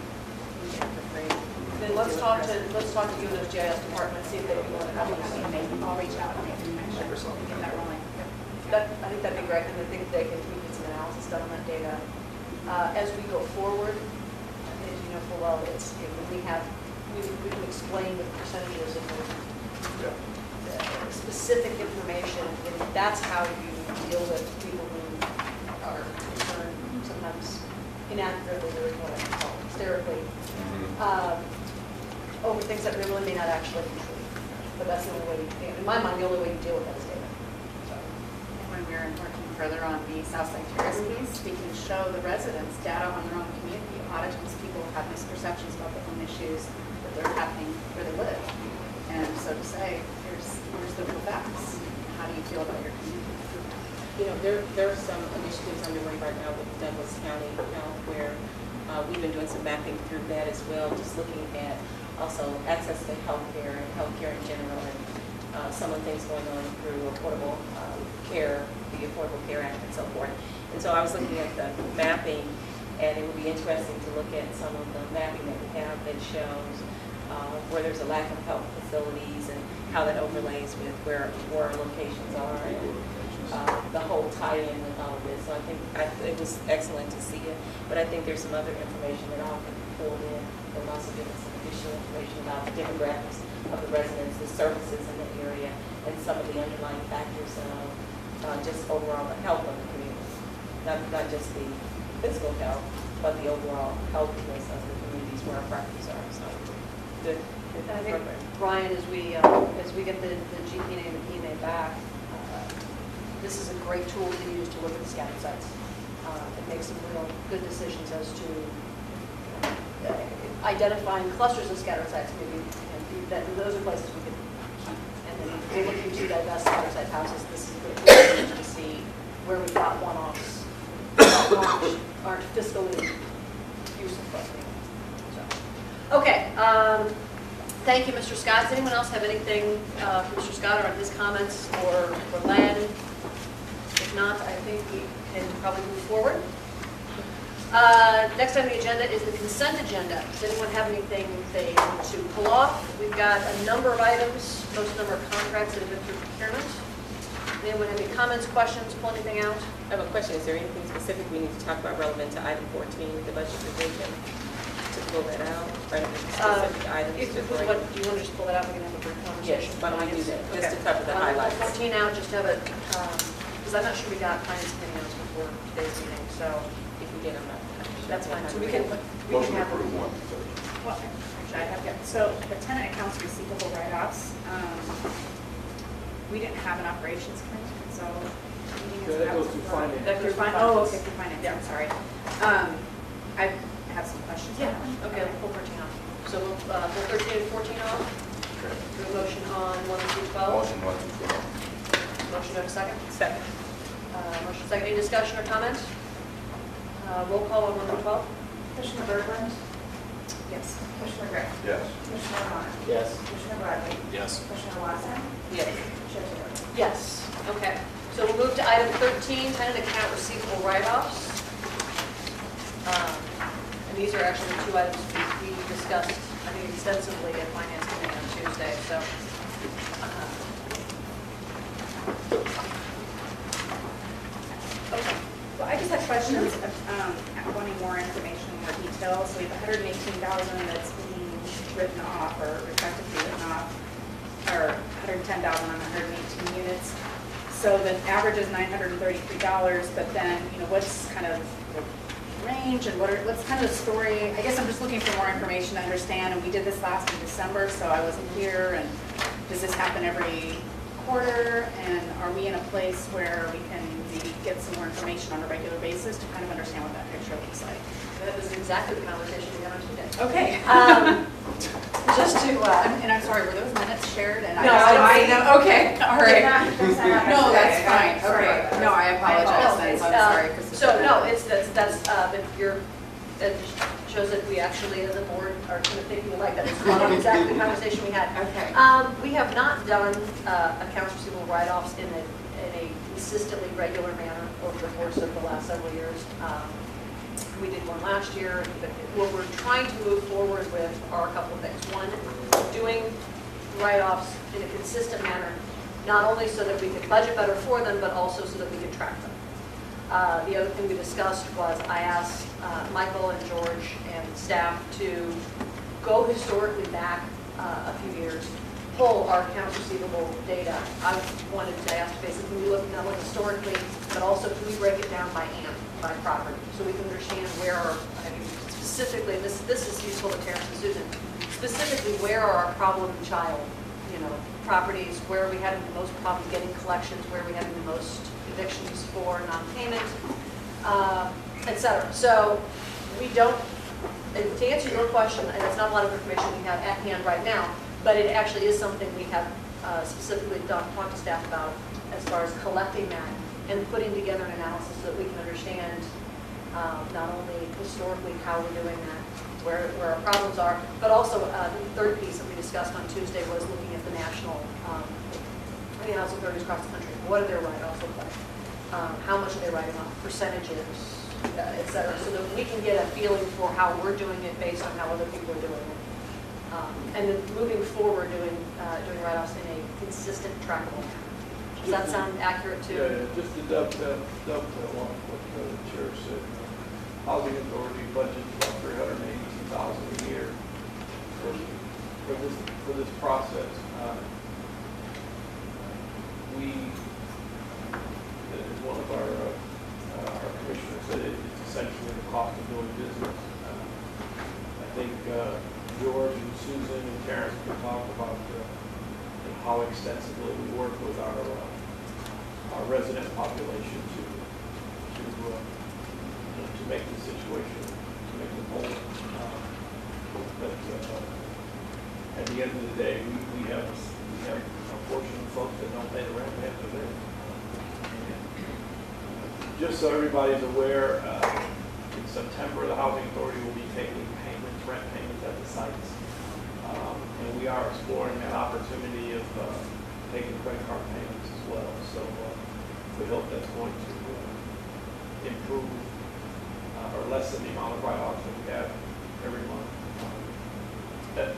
then let's talk to UNO's GIS department, see if they can want to help us. I'll reach out and make a connection, Microsoft. get that rolling. I think that'd be great, and I think they can get some analysis done on that data. As we go forward, as you know full well, we can explain the percentages of the specific information, and that's how you deal with people who are concerned, sometimes inaccurately, or what I call hysterically, over things that really may not actually be true. But that's the only way, in my mind, the only way you deal with that is data. So. And when we here and working further on the Southside Terrace piece, we can show the residents data on their own community. A lot of times people have misperceptions about the home issues that they're happening where they live. And so to say, here's the real facts. How do you feel about your community? You know, there are some initiatives underway right now with Douglas County Health where we've been doing some mapping through that as well, just looking at also access to healthcare and healthcare in general, and some of the things going on through affordable care, the Affordable Care Act and so forth. And so I was looking at the mapping, and it would be interesting to look at some of the mapping that we have that shows where there's a lack of health facilities and how that overlays with where our locations are, and the whole tie-in with all of this. So I think it was excellent to see it, but I think there's some other information that all can be pulled in that will also give us some additional information about the demographics of the residents, the services in the area, and some of the underlying factors of just overall the health of the community. Not just the physical health, but the overall healthiness of the communities where our properties are. So good. I think, Brian, as we get the GPNA and the PNA back, this is a great tool to use to look at the scattered sites. It makes some real good decisions as to identifying clusters of scattered sites. Maybe those are places we could keep. And then if we're looking to divest scattered site houses, this is a good tool to see where we've got one-offs that aren't fiscally useful. So, okay. Thank you, Mr. Scott. Does anyone else have anything for Mr. Scott or on his comments or for Len? If not, I think we can probably move forward. Next on the agenda is the consent agenda. Does anyone have anything they want to pull off? We've got a number of items, most number of contracts that have been through procurement. Anyone have any comments, questions, pull anything out? I have a question. Is there anything specific we need to talk about relevant to item 14, the budget revision? To pull that out, or any specific items? Do you want to just pull that out? We can have a brief conversation. Yes, why don't we do that, just to Okay. cover the highlights. 14 out, just have it, because I'm not sure we got finance committee notes before today's meeting, so If we did, I'm not. that's fine. So we can Motion to have approve one. Well, actually, I have, so the tenant accounts receivable write-offs, we didn't have an operations committee, so. That goes through finance. That goes through, oh, okay, through finance, I'm sorry. I have some questions. Yeah, okay, we'll pull 13 off. So we'll pull 13 and 14 off. Okay. Do a motion on 1 through 12. Motion 1 through 12. Motion to have a second. Second. Motion second. Any discussion or comment? Roll call on 1 through 12. Commissioner Berglund? Yes. Commissioner Gray? Yes. Commissioner O'Connor? Yes. Commissioner Bradley? Yes. Commissioner Watson? Yes. Chair Taylor? Yes. Okay. So we'll move to item 13, tenant account receivable write-offs. And these are actually the two items we discussed, I think, extensively at Finance Committee on Tuesday. So, Okay. Well, I just have questions, wanting more information, more details. So we have 118,000 that's being written off or effectively written off, or 110,000 on 118 units. So the average is $933, but then, what's kind of the range and what's kind of the story? I guess I'm just looking for more information to understand, and we did this last in December, so I wasn't here, and does this happen every quarter? And are we in a place where we can maybe get some more information on a regular basis to kind of understand what that picture looks like? that was exactly the conversation we had on Tuesday. Okay. Just to, And I'm sorry, were those minutes shared? And No, I didn't see them? Okay, all right. No, No, that's fine, Sorry okay. about that. No, I apologize then, so I'm sorry. 'Cause it's- So, no, it shows that we actually, as a board, are kind of thinking alike. That's exactly the conversation we had. Okay. We have not done accounts receivable write-offs in a consistently regular manner over the course of the last several years. We did one last year. What we're trying to move forward with are a couple of things. One, doing write-offs in a consistent manner, not only so that we can budget better for them, but also so that we can track them. The other thing we discussed was I asked Michael and George and staff to go historically back a few years, pull our accounts receivable data. I wanted to ask basically, we look not only historically, but also can we break it down by AMP, by property, so we can understand where, specifically, this is useful to Terrence and Susan, specifically where are our problem child, properties, where are we having the most problem getting collections, where are we having the most, evictions for non-payment, et cetera. So we don't, to answer your question, and it's not a lot of information we have at hand right now, but it actually is something we have specifically talked to staff about as far as collecting that and putting together an analysis so that we can understand not only historically how we're doing that, where our problems are, but also the third piece that we discussed on Tuesday was looking at the national housing authorities across the country. What are their write-offs look like? How much are they writing off? Percentages, et cetera, so that we can get a feeling for how we're doing it based on how other people are doing it. And then moving forward, doing write-offs in a consistent, trackable manner. Does that sound accurate too? Yeah, just to dovetail on what the chair said. Housing Authority budget about $382,000 a year for this process. We, as one of our commissioners said, it's essentially the cost of doing business. I think George and Susan and Terrence can talk about how extensively we work with our resident population to make the situation, to make the whole. But at the end of the day, we have a portion of folks that don't pay the rent, we have to pay. Just so everybody's aware, in September, the Housing Authority will be taking rent payments at the sites. And we are exploring that opportunity of taking credit card payments as well. So we hope that's going to improve or lessen the amount of write-offs that we have every month. That's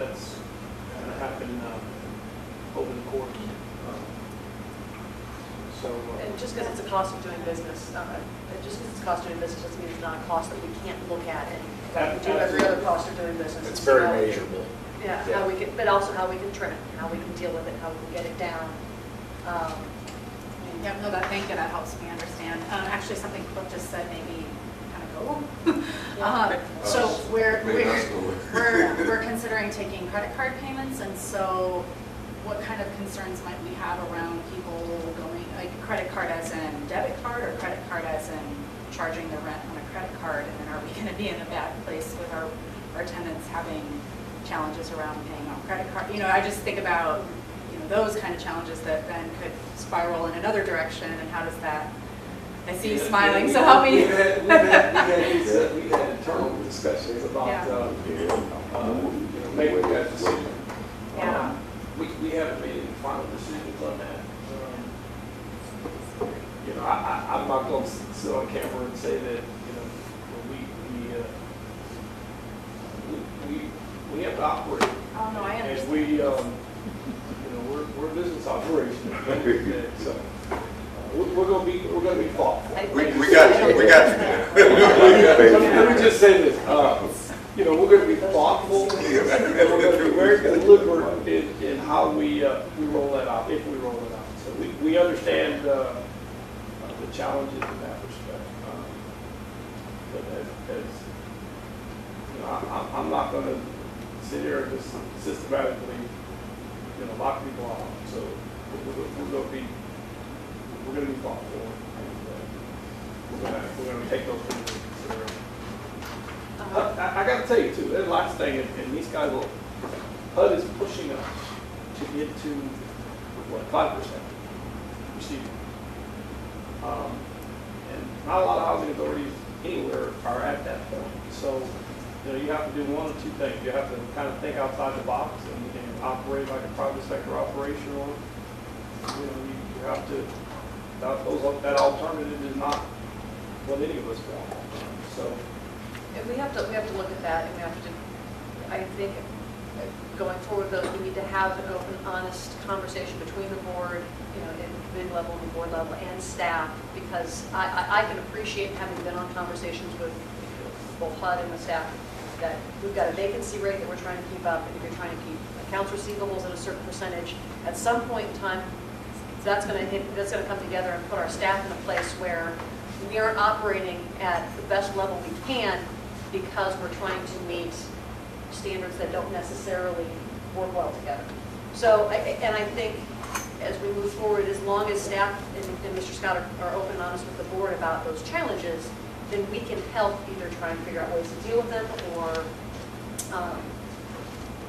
going to happen over the course. And just because it's a cost of doing business, just because it's a cost of doing business doesn't mean it's not a cost that we can't look at and do every other cost of doing business. It's very measurable. Yeah, how we can, but also how we can trim it, how we can deal with it, how we can get it down. Yeah, no, thank you, that helps me understand. Actually, something Cliff just said maybe kind of go. So we're considering taking credit card payments, and so what kind of concerns might we have around people going, like credit card as in debit card or credit card as in charging the rent on a credit card? And then are we going to be in a bad place with our tenants having challenges around paying on credit card? You know, I just think about, you know, those kind of challenges that then could spiral in another direction, and how does that, I see you smiling, so help me. We had internal discussions about, making that decision. Yeah. We haven't made any final decisions on that. You know, I'm not going to sit on camera and say that, you know, we have to operate. Oh, no, I understand. And we, you know, we're a business operation. So we're going to be thoughtful. We got you. Let me just say this. You know, we're going to be thoughtful, and we're going to be very deliberate in how we roll that out, if we roll it out. So we understand the challenges in that respect. But as you know, I'm not going to sit here and just systematically, you know, lock people out. So we're going to be thoughtful, and we're going to take those things into consideration. I got to tell you too, that last thing, and these guys will, HUD is pushing us to get to, what, 5% receiving. And not a lot of housing authorities anywhere are at that point. So, you know, you have to do one of two things. You have to kind of think outside the box and operate like a private sector operation, or, you know, you have to, that alternative is not what any of us want. So. And we have to look at that, and we have to, I think, going forward, though, we need to have an open, honest conversation between the board, you know, in committee level, and the board level, and staff, because I can appreciate, having been on conversations with both HUD and the staff, that we've got a vacancy rate that we're trying to keep up, and if you're trying to keep accounts receivables at a certain percentage, at some point in time, that's going to come together and put our staff in a place where we aren't operating at the best level we can, because we're trying to meet standards that don't necessarily work well together. So, and I think as we move forward, as long as staff and Mr. Scott are open and honest with the board about those challenges, then we can help either try and figure out ways to deal with them or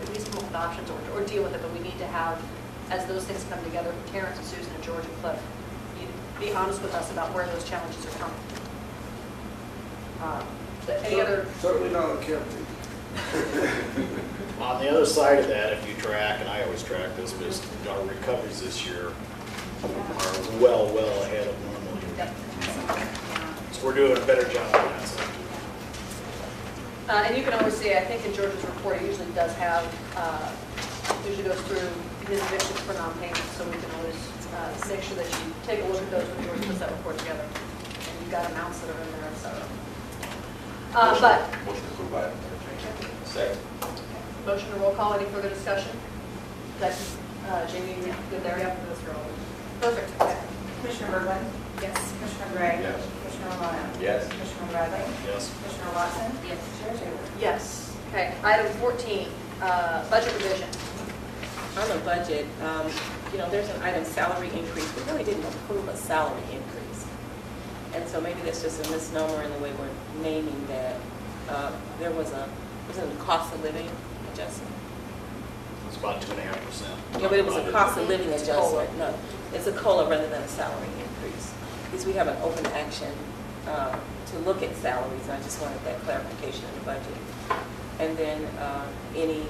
at least come up with options or deal with it. But we need to have, as those things come together, Terrence and Susan and George and Cliff, be honest with us about where those challenges are coming. Any other? Certainly not on camping. On the other side of that, if you track, and I always track this, but our recoveries this year are well ahead of normal years. So we're doing a better job on that side. And you can always see, I think in George's report, it usually does have, usually goes through his evictions for non-payment, so we can always make sure that you take a look at those when George puts that report together. And you've got amounts that are in there, so. But, Motion to approve item. Second. motion to roll call, any further discussion? That's, Jamie, you good there? Yeah, those are all. Perfect, okay. Commissioner Berglund? Yes. Commissioner Gray? Yes. Commissioner Romano? Yes. Commissioner Bradley? Yes. Commissioner Watson? Yes. Chair Taylor? Yes, okay. Item 14, budget revision. On the budget, there's an item salary increase. We really didn't approve a salary increase. And so maybe that's just a misnomer in the way we're naming that. There was a cost of living adjustment. It's about 2.5%. Yeah, but it was a cost of living adjustment. No, it's a COLA rather than a salary increase. Because we have an open action to look at salaries. I just wanted that clarification in the budget. And then any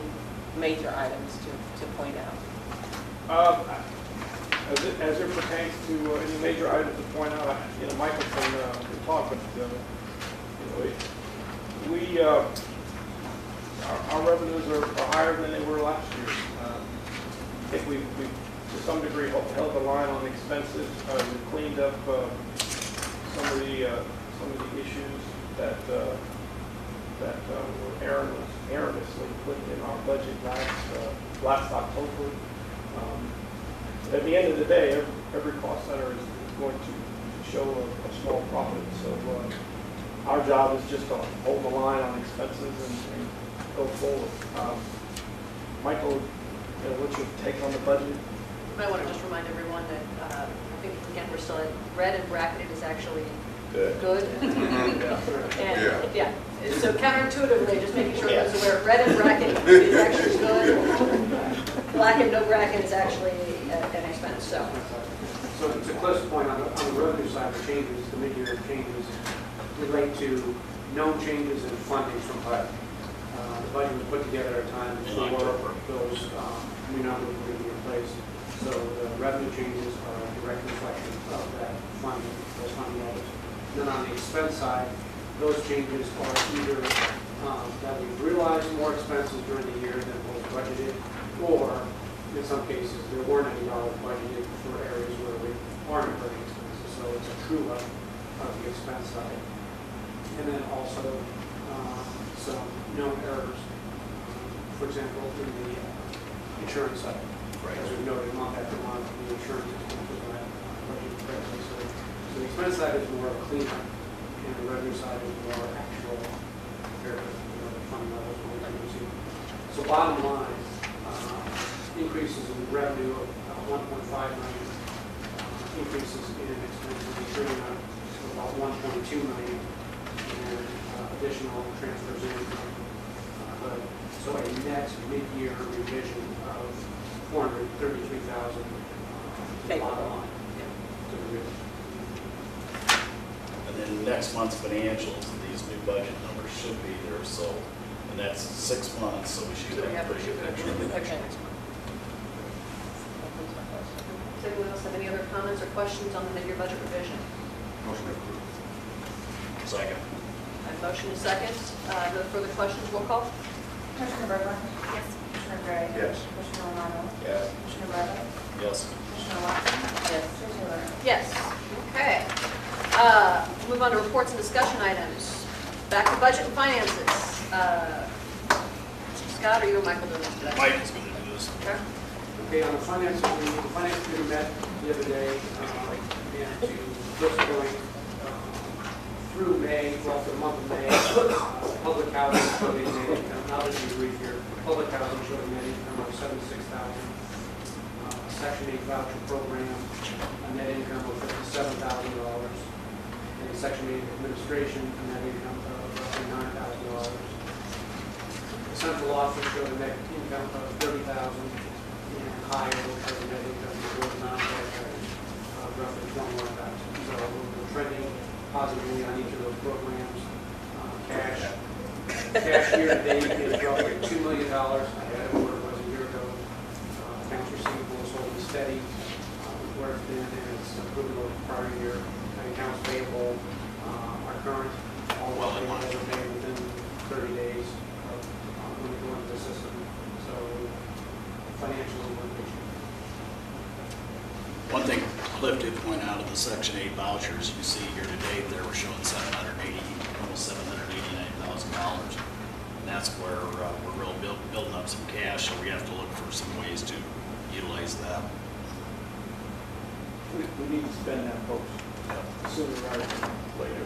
major items to point out. As it pertains to any major items to point out, Michael can talk, but our revenues are higher than they were last year. I think we to some degree held the line on expenses. We cleaned up some of the issues that were erroneously put in our budget last October. At the end of the day, every cost center is going to show a small profit. So our job is just to hold the line on expenses and go forward. Michael, what's your take on the budget? You might want to just remind everyone that I think, again, we're still at red and bracketed is actually good. And, yeah, so counterintuitively, just making sure everyone's aware, red and bracket is actually good. Black and no bracket is actually an expense, so. So to Cliff's point, on the revenue side, the changes, the mid-year changes relate to known changes in funding from HUD. The budget was put together at a time before those new numbers were going to be in place. So the revenue changes are a direct reflection of that funding, those funding levels. Then on the expense side, those changes are either that we've realized more expenses during the year than was budgeted, or in some cases, there weren't any dollars budgeted for areas where we aren't incurring expenses. So it's a true up of the expense side. And then also some known errors, for example, in the insurance side. Right. As we've noted month after month, the insurance expense was not budgeted correctly. So the expense side is more of a cleanup, and the revenue side is more actual compared to the fund levels when we see. So bottom line, increases in revenue of 1.5 million, increases in expenses returning of about 1.2 million, and additional transfers in. So a net mid-year revision of 433,000 to the bottom line. And then next month's financials, these new budget numbers should be there, so, and that's 6 months, so we should have a pretty good picture. Okay. Does anyone else have any other comments or questions on the mid-year budget revision? Motion approved. Second. I have motion and second. No further questions, roll call? Commissioner Berglund? Yes. Commissioner Gray? Yes. Commissioner Romano? Yes. Commissioner Bradley? Yes. Commissioner Watson? Yes. Chair Taylor? Yes. Okay. Move on to reports and discussion items. Back to budget and finances. Scott, or you or Michael doing this today? Mike is going to do this. Okay. Okay, on the finance committee met the other day, and to this point, through May, well, for the month of May, public housing showed a net income, not as you read here, public housing showed a net income of $76,600. Section 8 voucher program, a net income of $57,000. And the Section 8 administration, a net income of roughly $9,000. The central office showed a net income of $30,000, and Ohio showed a net income of roughly $21,000. So we're trending positively on each of those programs. Cash year to date is roughly $2 million ahead of where it was a year ago. Accounts receivable is holding steady where it's been, and it's improving over the prior year. And accounts payable are current. All Well, in payments line. are made within 30 days of when they go into the system. So financially, we're in good shape. One thing Cliff did point out of the Section 8 vouchers, you see here today, they were showing almost $789,000. And that's where we're really building up some cash, so we have to look for some ways to utilize that. We need to spend that, folks, sooner rather than later.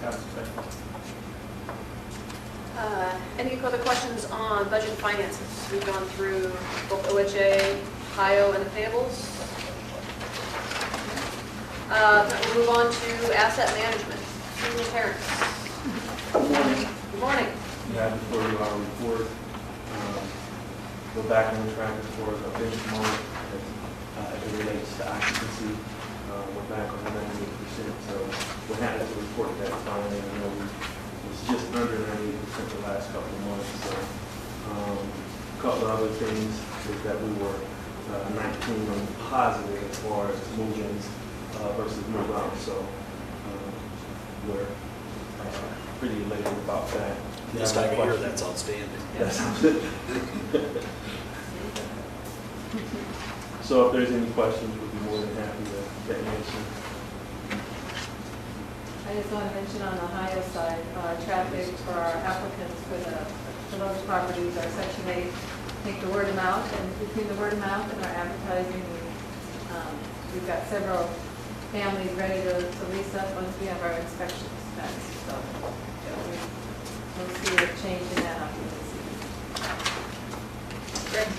That's Any further questions on budget and finances? We've gone through both OHA, Ohio, and the payables. We'll move on to asset management. Senior Terrence. Good morning. Good morning. Yeah, before you report, go back on track for the benchmark as it relates to occupancy. We're back on 98%, so we're happy to report that finally. I know we was just under 98% the last couple of months. So a couple of other things is that we were 19 on positive as far as move-ins versus move-outs. So we're pretty elated about that. This time of year, that's outstanding. That sounds good. So if there's any questions, we'd be more than happy to answer. I just want to mention on the Ohio side, traffic for our applicants for those properties are Section 8, take the word of mouth, and between the word of mouth and our advertising, we've got several families ready to lease up once we have our inspections passed. So we'll see a change in that occupancy. Great.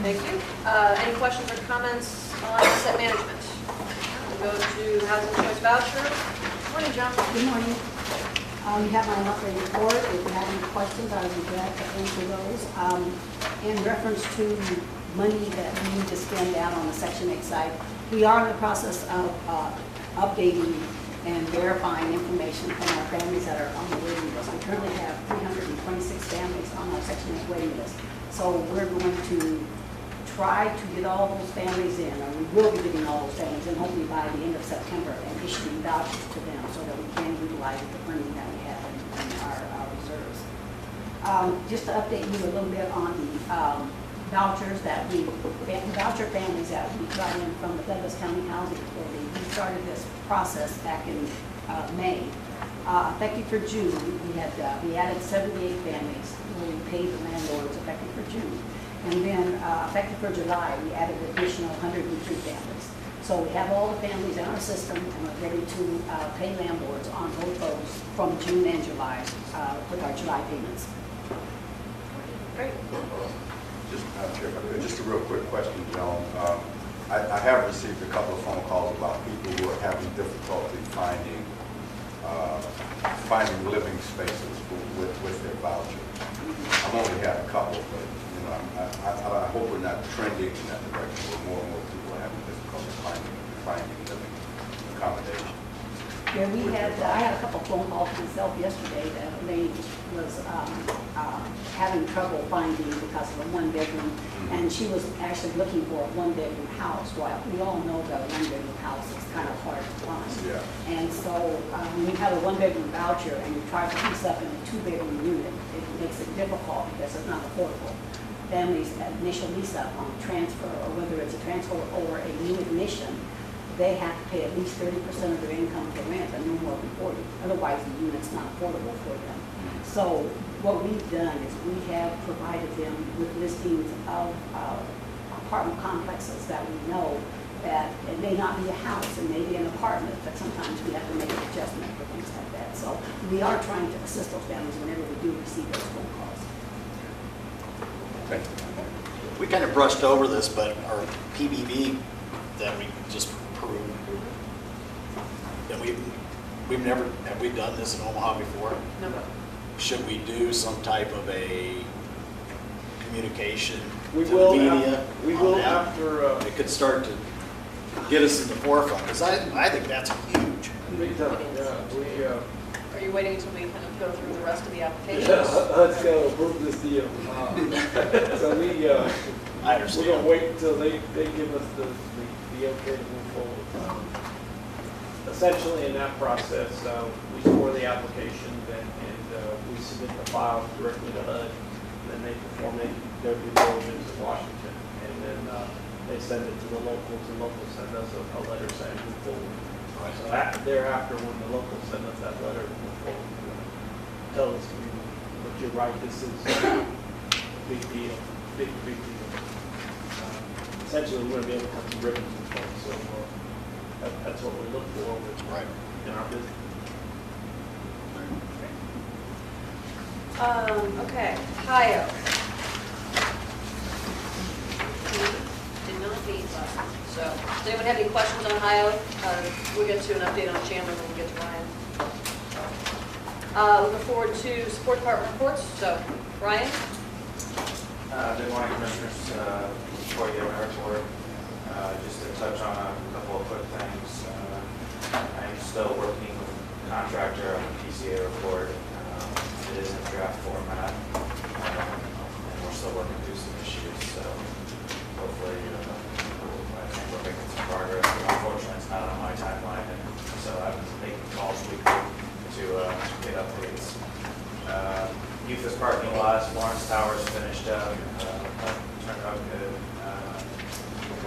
Thank you. Any questions or comments on asset management? We'll go to housing choice voucher. Morning, John. Good morning. You have my monthly report. If you have any questions, I would be glad to answer those. In reference to money that we need to spend out on the Section 8 side, we are in the process of updating and verifying information from our families that are on the waiting list. We currently have 326 families on our Section 8 waiting list. So we're going to try to get all those families in, or we will be getting all those families in hopefully by the end of September and issuing vouchers to them so that we can utilize the funding that we have in our reserves. Just to update you a little bit on the vouchers voucher families that we got in from the Douglas County Housing Authority. We started this process back in May. Effective for June, we added 78 families where we paid the landlords effective for June. And then effective for July, we added an additional 103 families. So we have all the families in our system and we're ready to pay landlords on both those from June and July with our July payments. Great. Just a real quick question, Joan. I have received a couple of phone calls about people who are having difficulty finding living spaces with their voucher. I've only had a couple, but I hope we're not trending in that direction where more and more people are having difficulty finding living accommodation. Yeah, I had a couple phone calls myself yesterday that a lady was having trouble finding because of a one-bedroom, and she was actually looking for a one-bedroom house. Well, we all know that a one-bedroom house is kind of hard to find. Yeah. And so when you have a one-bedroom voucher and you try to lease up in a two-bedroom unit, it makes it difficult because it's not affordable. Families at initial lease up on transfer, or whether it's a transfer or a new admission, they have to pay at least 30% of their income for rent and no more than 40. Otherwise, the unit's not affordable for them. So what we've done is we have provided them with listings of apartment complexes that we know that it may not be a house, it may be an apartment, but sometimes we have to make an adjustment for things like that. So we are trying to assist those families whenever we do receive those phone calls. Thank you. we kind of brushed over this, but our PBV that we just approved, and we've never, have we done this in Omaha before? No. Should we do some type of a communication We to the will, media? we on will that? after, It could start to get us in the forefront, because I think that's huge. big time, yeah, Are you waiting until we kind of go through the rest of the applications? let's go approve this deal. So I we're understand. gonna wait until they give us the okay to move forward. Essentially, in that process, we score the application and we submit the file directly to HUD. Then they perform their due diligence in Washington, and then they send it to the locals, and locals send us a letter saying move forward. So thereafter, when the locals send us that letter, move forward, tell us, but you're right, this is a big deal, big deal. Essentially, we're going to be able to cut some ribbons and things, so that's what we look for Right. in our business. Okay, Ohio. Did not meet last week, so, does anyone have any questions on Ohio? We'll get to an update on Chandler when we get to Ryan. Looking forward to support department reports, so, Ryan? Good morning, Commissioners. Before you get my report, just to touch on a couple of quick things. I'm still working with the contractor on the PCA report. It is in draft format, and we're still working through some issues, so hopefully I think we're making some progress. But unfortunately, it's not on my timeline, and so I'm making calls weekly to get updates. Youth parking lots, Lawrence Towers finished up, turned out good.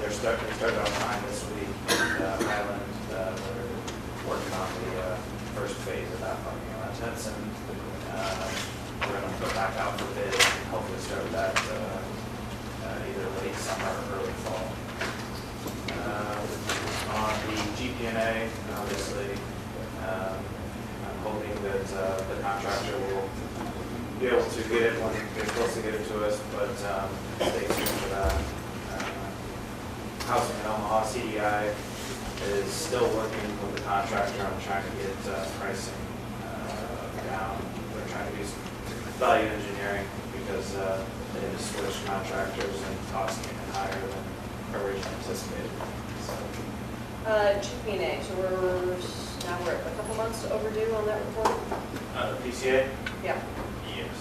They started on time this week. Highland, they're working on the first phase of that parking lot. Henson, we're going to put back out for bid and hopefully start that either late summer or early fall. On the GP&A, obviously, I'm hoping that the contractor will be able to get it when they're supposed to get it to us, but stay tuned for that. Housing in Omaha, CDI is still working with the contractor on trying to get pricing down. They're trying to do some value engineering because they had to switch contractors and costs came in higher than originally anticipated. So, GP&A, so we're a couple months overdue on that report? the PCA? Yeah. Yes.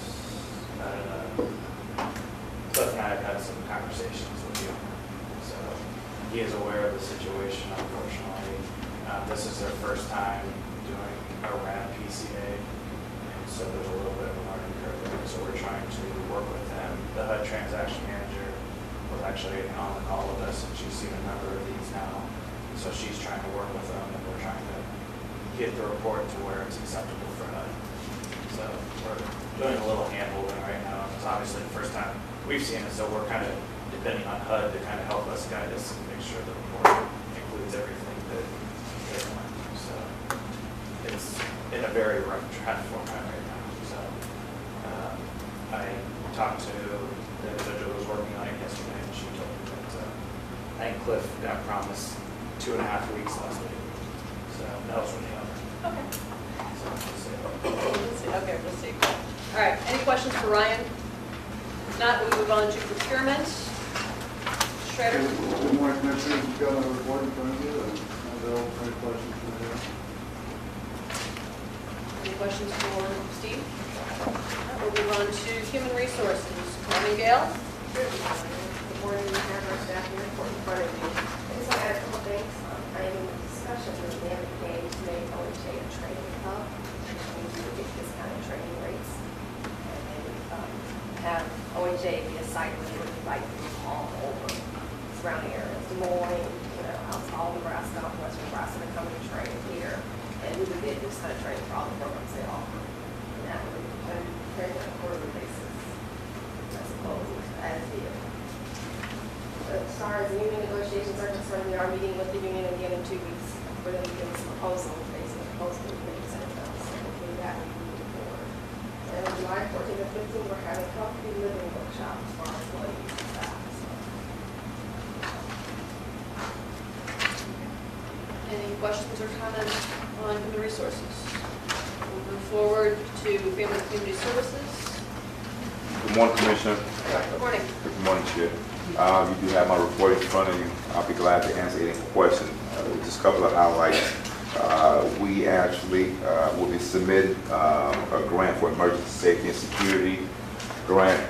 Cliff and I have had some conversations with you. So he is aware of the situation, unfortunately. This is their first time doing a RAD PCA, and so there's a little bit of a learning curve there. So we're trying to work with them. The HUD transaction manager was actually on the call with us, and she's seen a number of these now. So she's trying to work with them, and we're trying to get the report to where it's acceptable for HUD. So we're doing a little hand-holding right now. It's obviously the first time we've seen it, so we're kind of depending on HUD to kind of help us guide us and make sure the report includes everything that they want. So it's in a very rough draft format right now. So I talked to the individual who was working on it yesterday, and she told me that I think Cliff got promised 2.5 weeks last week. So that was from the owner. Okay. So we'll see. Okay, we'll see. All right, any questions for Ryan? If not, we move on to procurement. Schrader? Good morning, Commissioners. You've got my report in front of you, and I'll have any questions from there. Any questions for Steve? We'll move on to human resources. Morning, Gail? Good morning, we have our staff here report in front of you. I just want to add a couple things. I am in discussions with the MBA to make OHA a training hub. We do get discounted training rates. And have OHA be a site where we invite people from all over surrounding areas, Des Moines, all Nebraska, Western Nebraska, to come and train here. And we would get discounted training for all the programs they offer. And that would be on a quarterly basis, I suppose, as needed. As far as union negotiations are concerned, we are meeting with the union again in 2 weeks for them to give us a proposal, based on the proposal we make sense of. So hopefully that will be moving forward. And on July 14th and 15th, we're having a healthy living workshop as far as what it uses that. So questions or comments on human resources? We'll move forward to family and community services. Good morning, Commissioner. Good morning. Good morning, Chair. You do have my report in front of you. I'll be glad to answer any questions. Just a couple of highlights. We actually will be submitting a grant for emergency safety and security grant,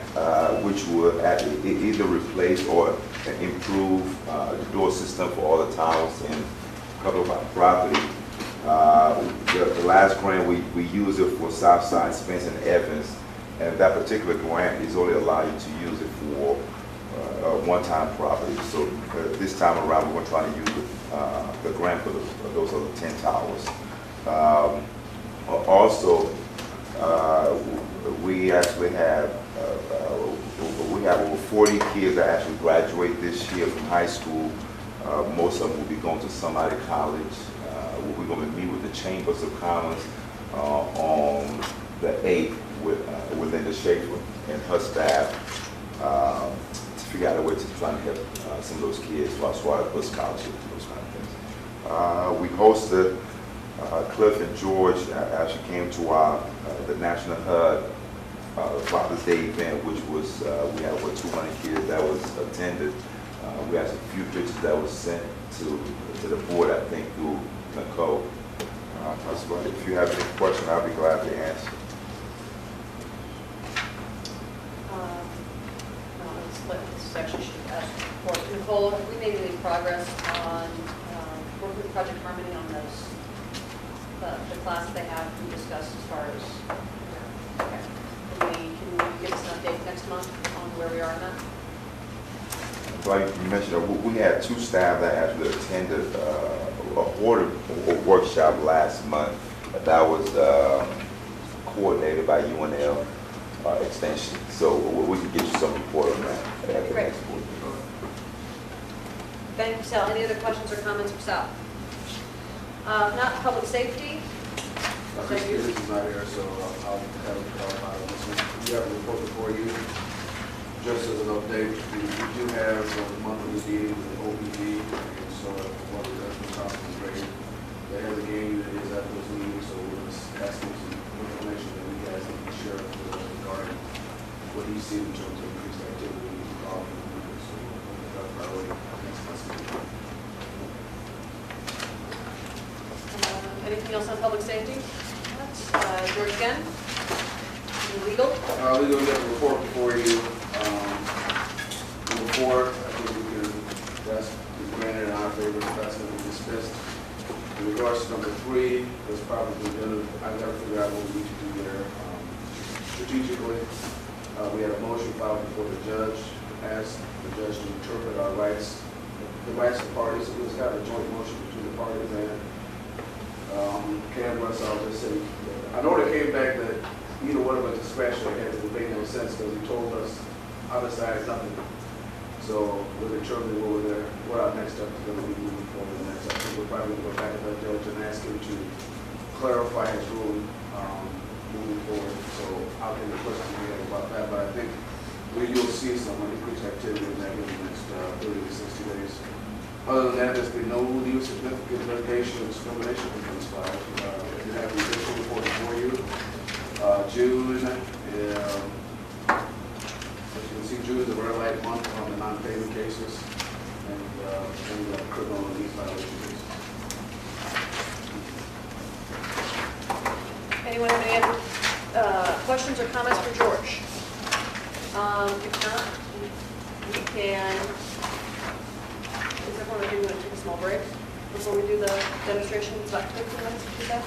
which will either replace or improve the door system for all the towers in a couple of our property. The last grant, we used it for Southside, Spence, and Evans. And that particular grant is only allow you to use it for one-time property. So this time around, we're going to try to use the grant for those other 10 towers. Also, we actually have over 40 kids that actually graduate this year from high school. Most of them will be going to somebody college. We're going to meet with the Chambers of Commerce on the 8th with Linda Schaefer and her staff to figure out a way to try and help some of those kids as far as bus scholarships and those kind of things. We hosted Cliff and George actually came to the National HUD Father's Day event, which was we had over 200 kids that was attended. We had a few pictures that was sent to the board, I think, through Nicole. If you have any questions, I'll be glad to answer. This actually should ask for Nicole. Have we made any progress on working with Project Harmony on those the class they have we discussed as far as? Okay. Can you give us an update next month on where we are on that? Like you mentioned, we had 2 staff that actually attended a workshop last month that was coordinated by UNL Extension. So we can get you some report on that at the next board. Thank you, Sal. Any other questions or comments for Sal? Not public safety. This is not here, so I'll have it qualified on this one. You have a report before you. Just as an update, we do have a monthly meeting with OBD, and so one of the responsible grade. They have a game that is at those meetings, so we're just asking some information that we guys can share regarding what he sees in terms of increased activity involved in the movement. So that's priority next month's meeting. Anything else on public safety? George again? Legal? Legal, we have a report before you. Number 4, I think that's granted in our favor, that's going to be dismissed. In regards to number 3, that's probably going to, I've got to figure out what we need to do there strategically. We had a motion filed before the judge, asked the judge to interpret our rights, the rights of parties. It was kind of a joint motion between the parties, and Cam West, I'll just say, I know it came back that either one of us discretion had to make no sense because he told us other side nothing. So we're determining what our next step is going to be moving forward. Next, I think we're probably going to go back to the judge and ask him to clarify his ruling moving forward. So I'll get the questions we have about that. But I think you'll see some increased activity in that in the next 30 to 60 days. Other than that, there's been no new significant litigation or discrimination complaints filed. You have the additional report before you. June, as you can see, June is a very light month on the non-payment cases and criminal and lease violation cases. Anyone have any other questions or comments for George? If not, we can, is everyone going to take a small break before we do the demonstration? About 15 minutes, is that?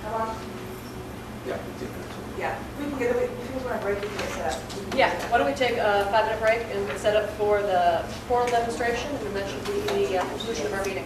How long? Yeah, 15 minutes. Yeah, we can get it, if you want to break, we can get set up. Yeah, why don't we take a 5-minute break and get set up for the oral demonstration, and then that should be the conclusion of our meeting.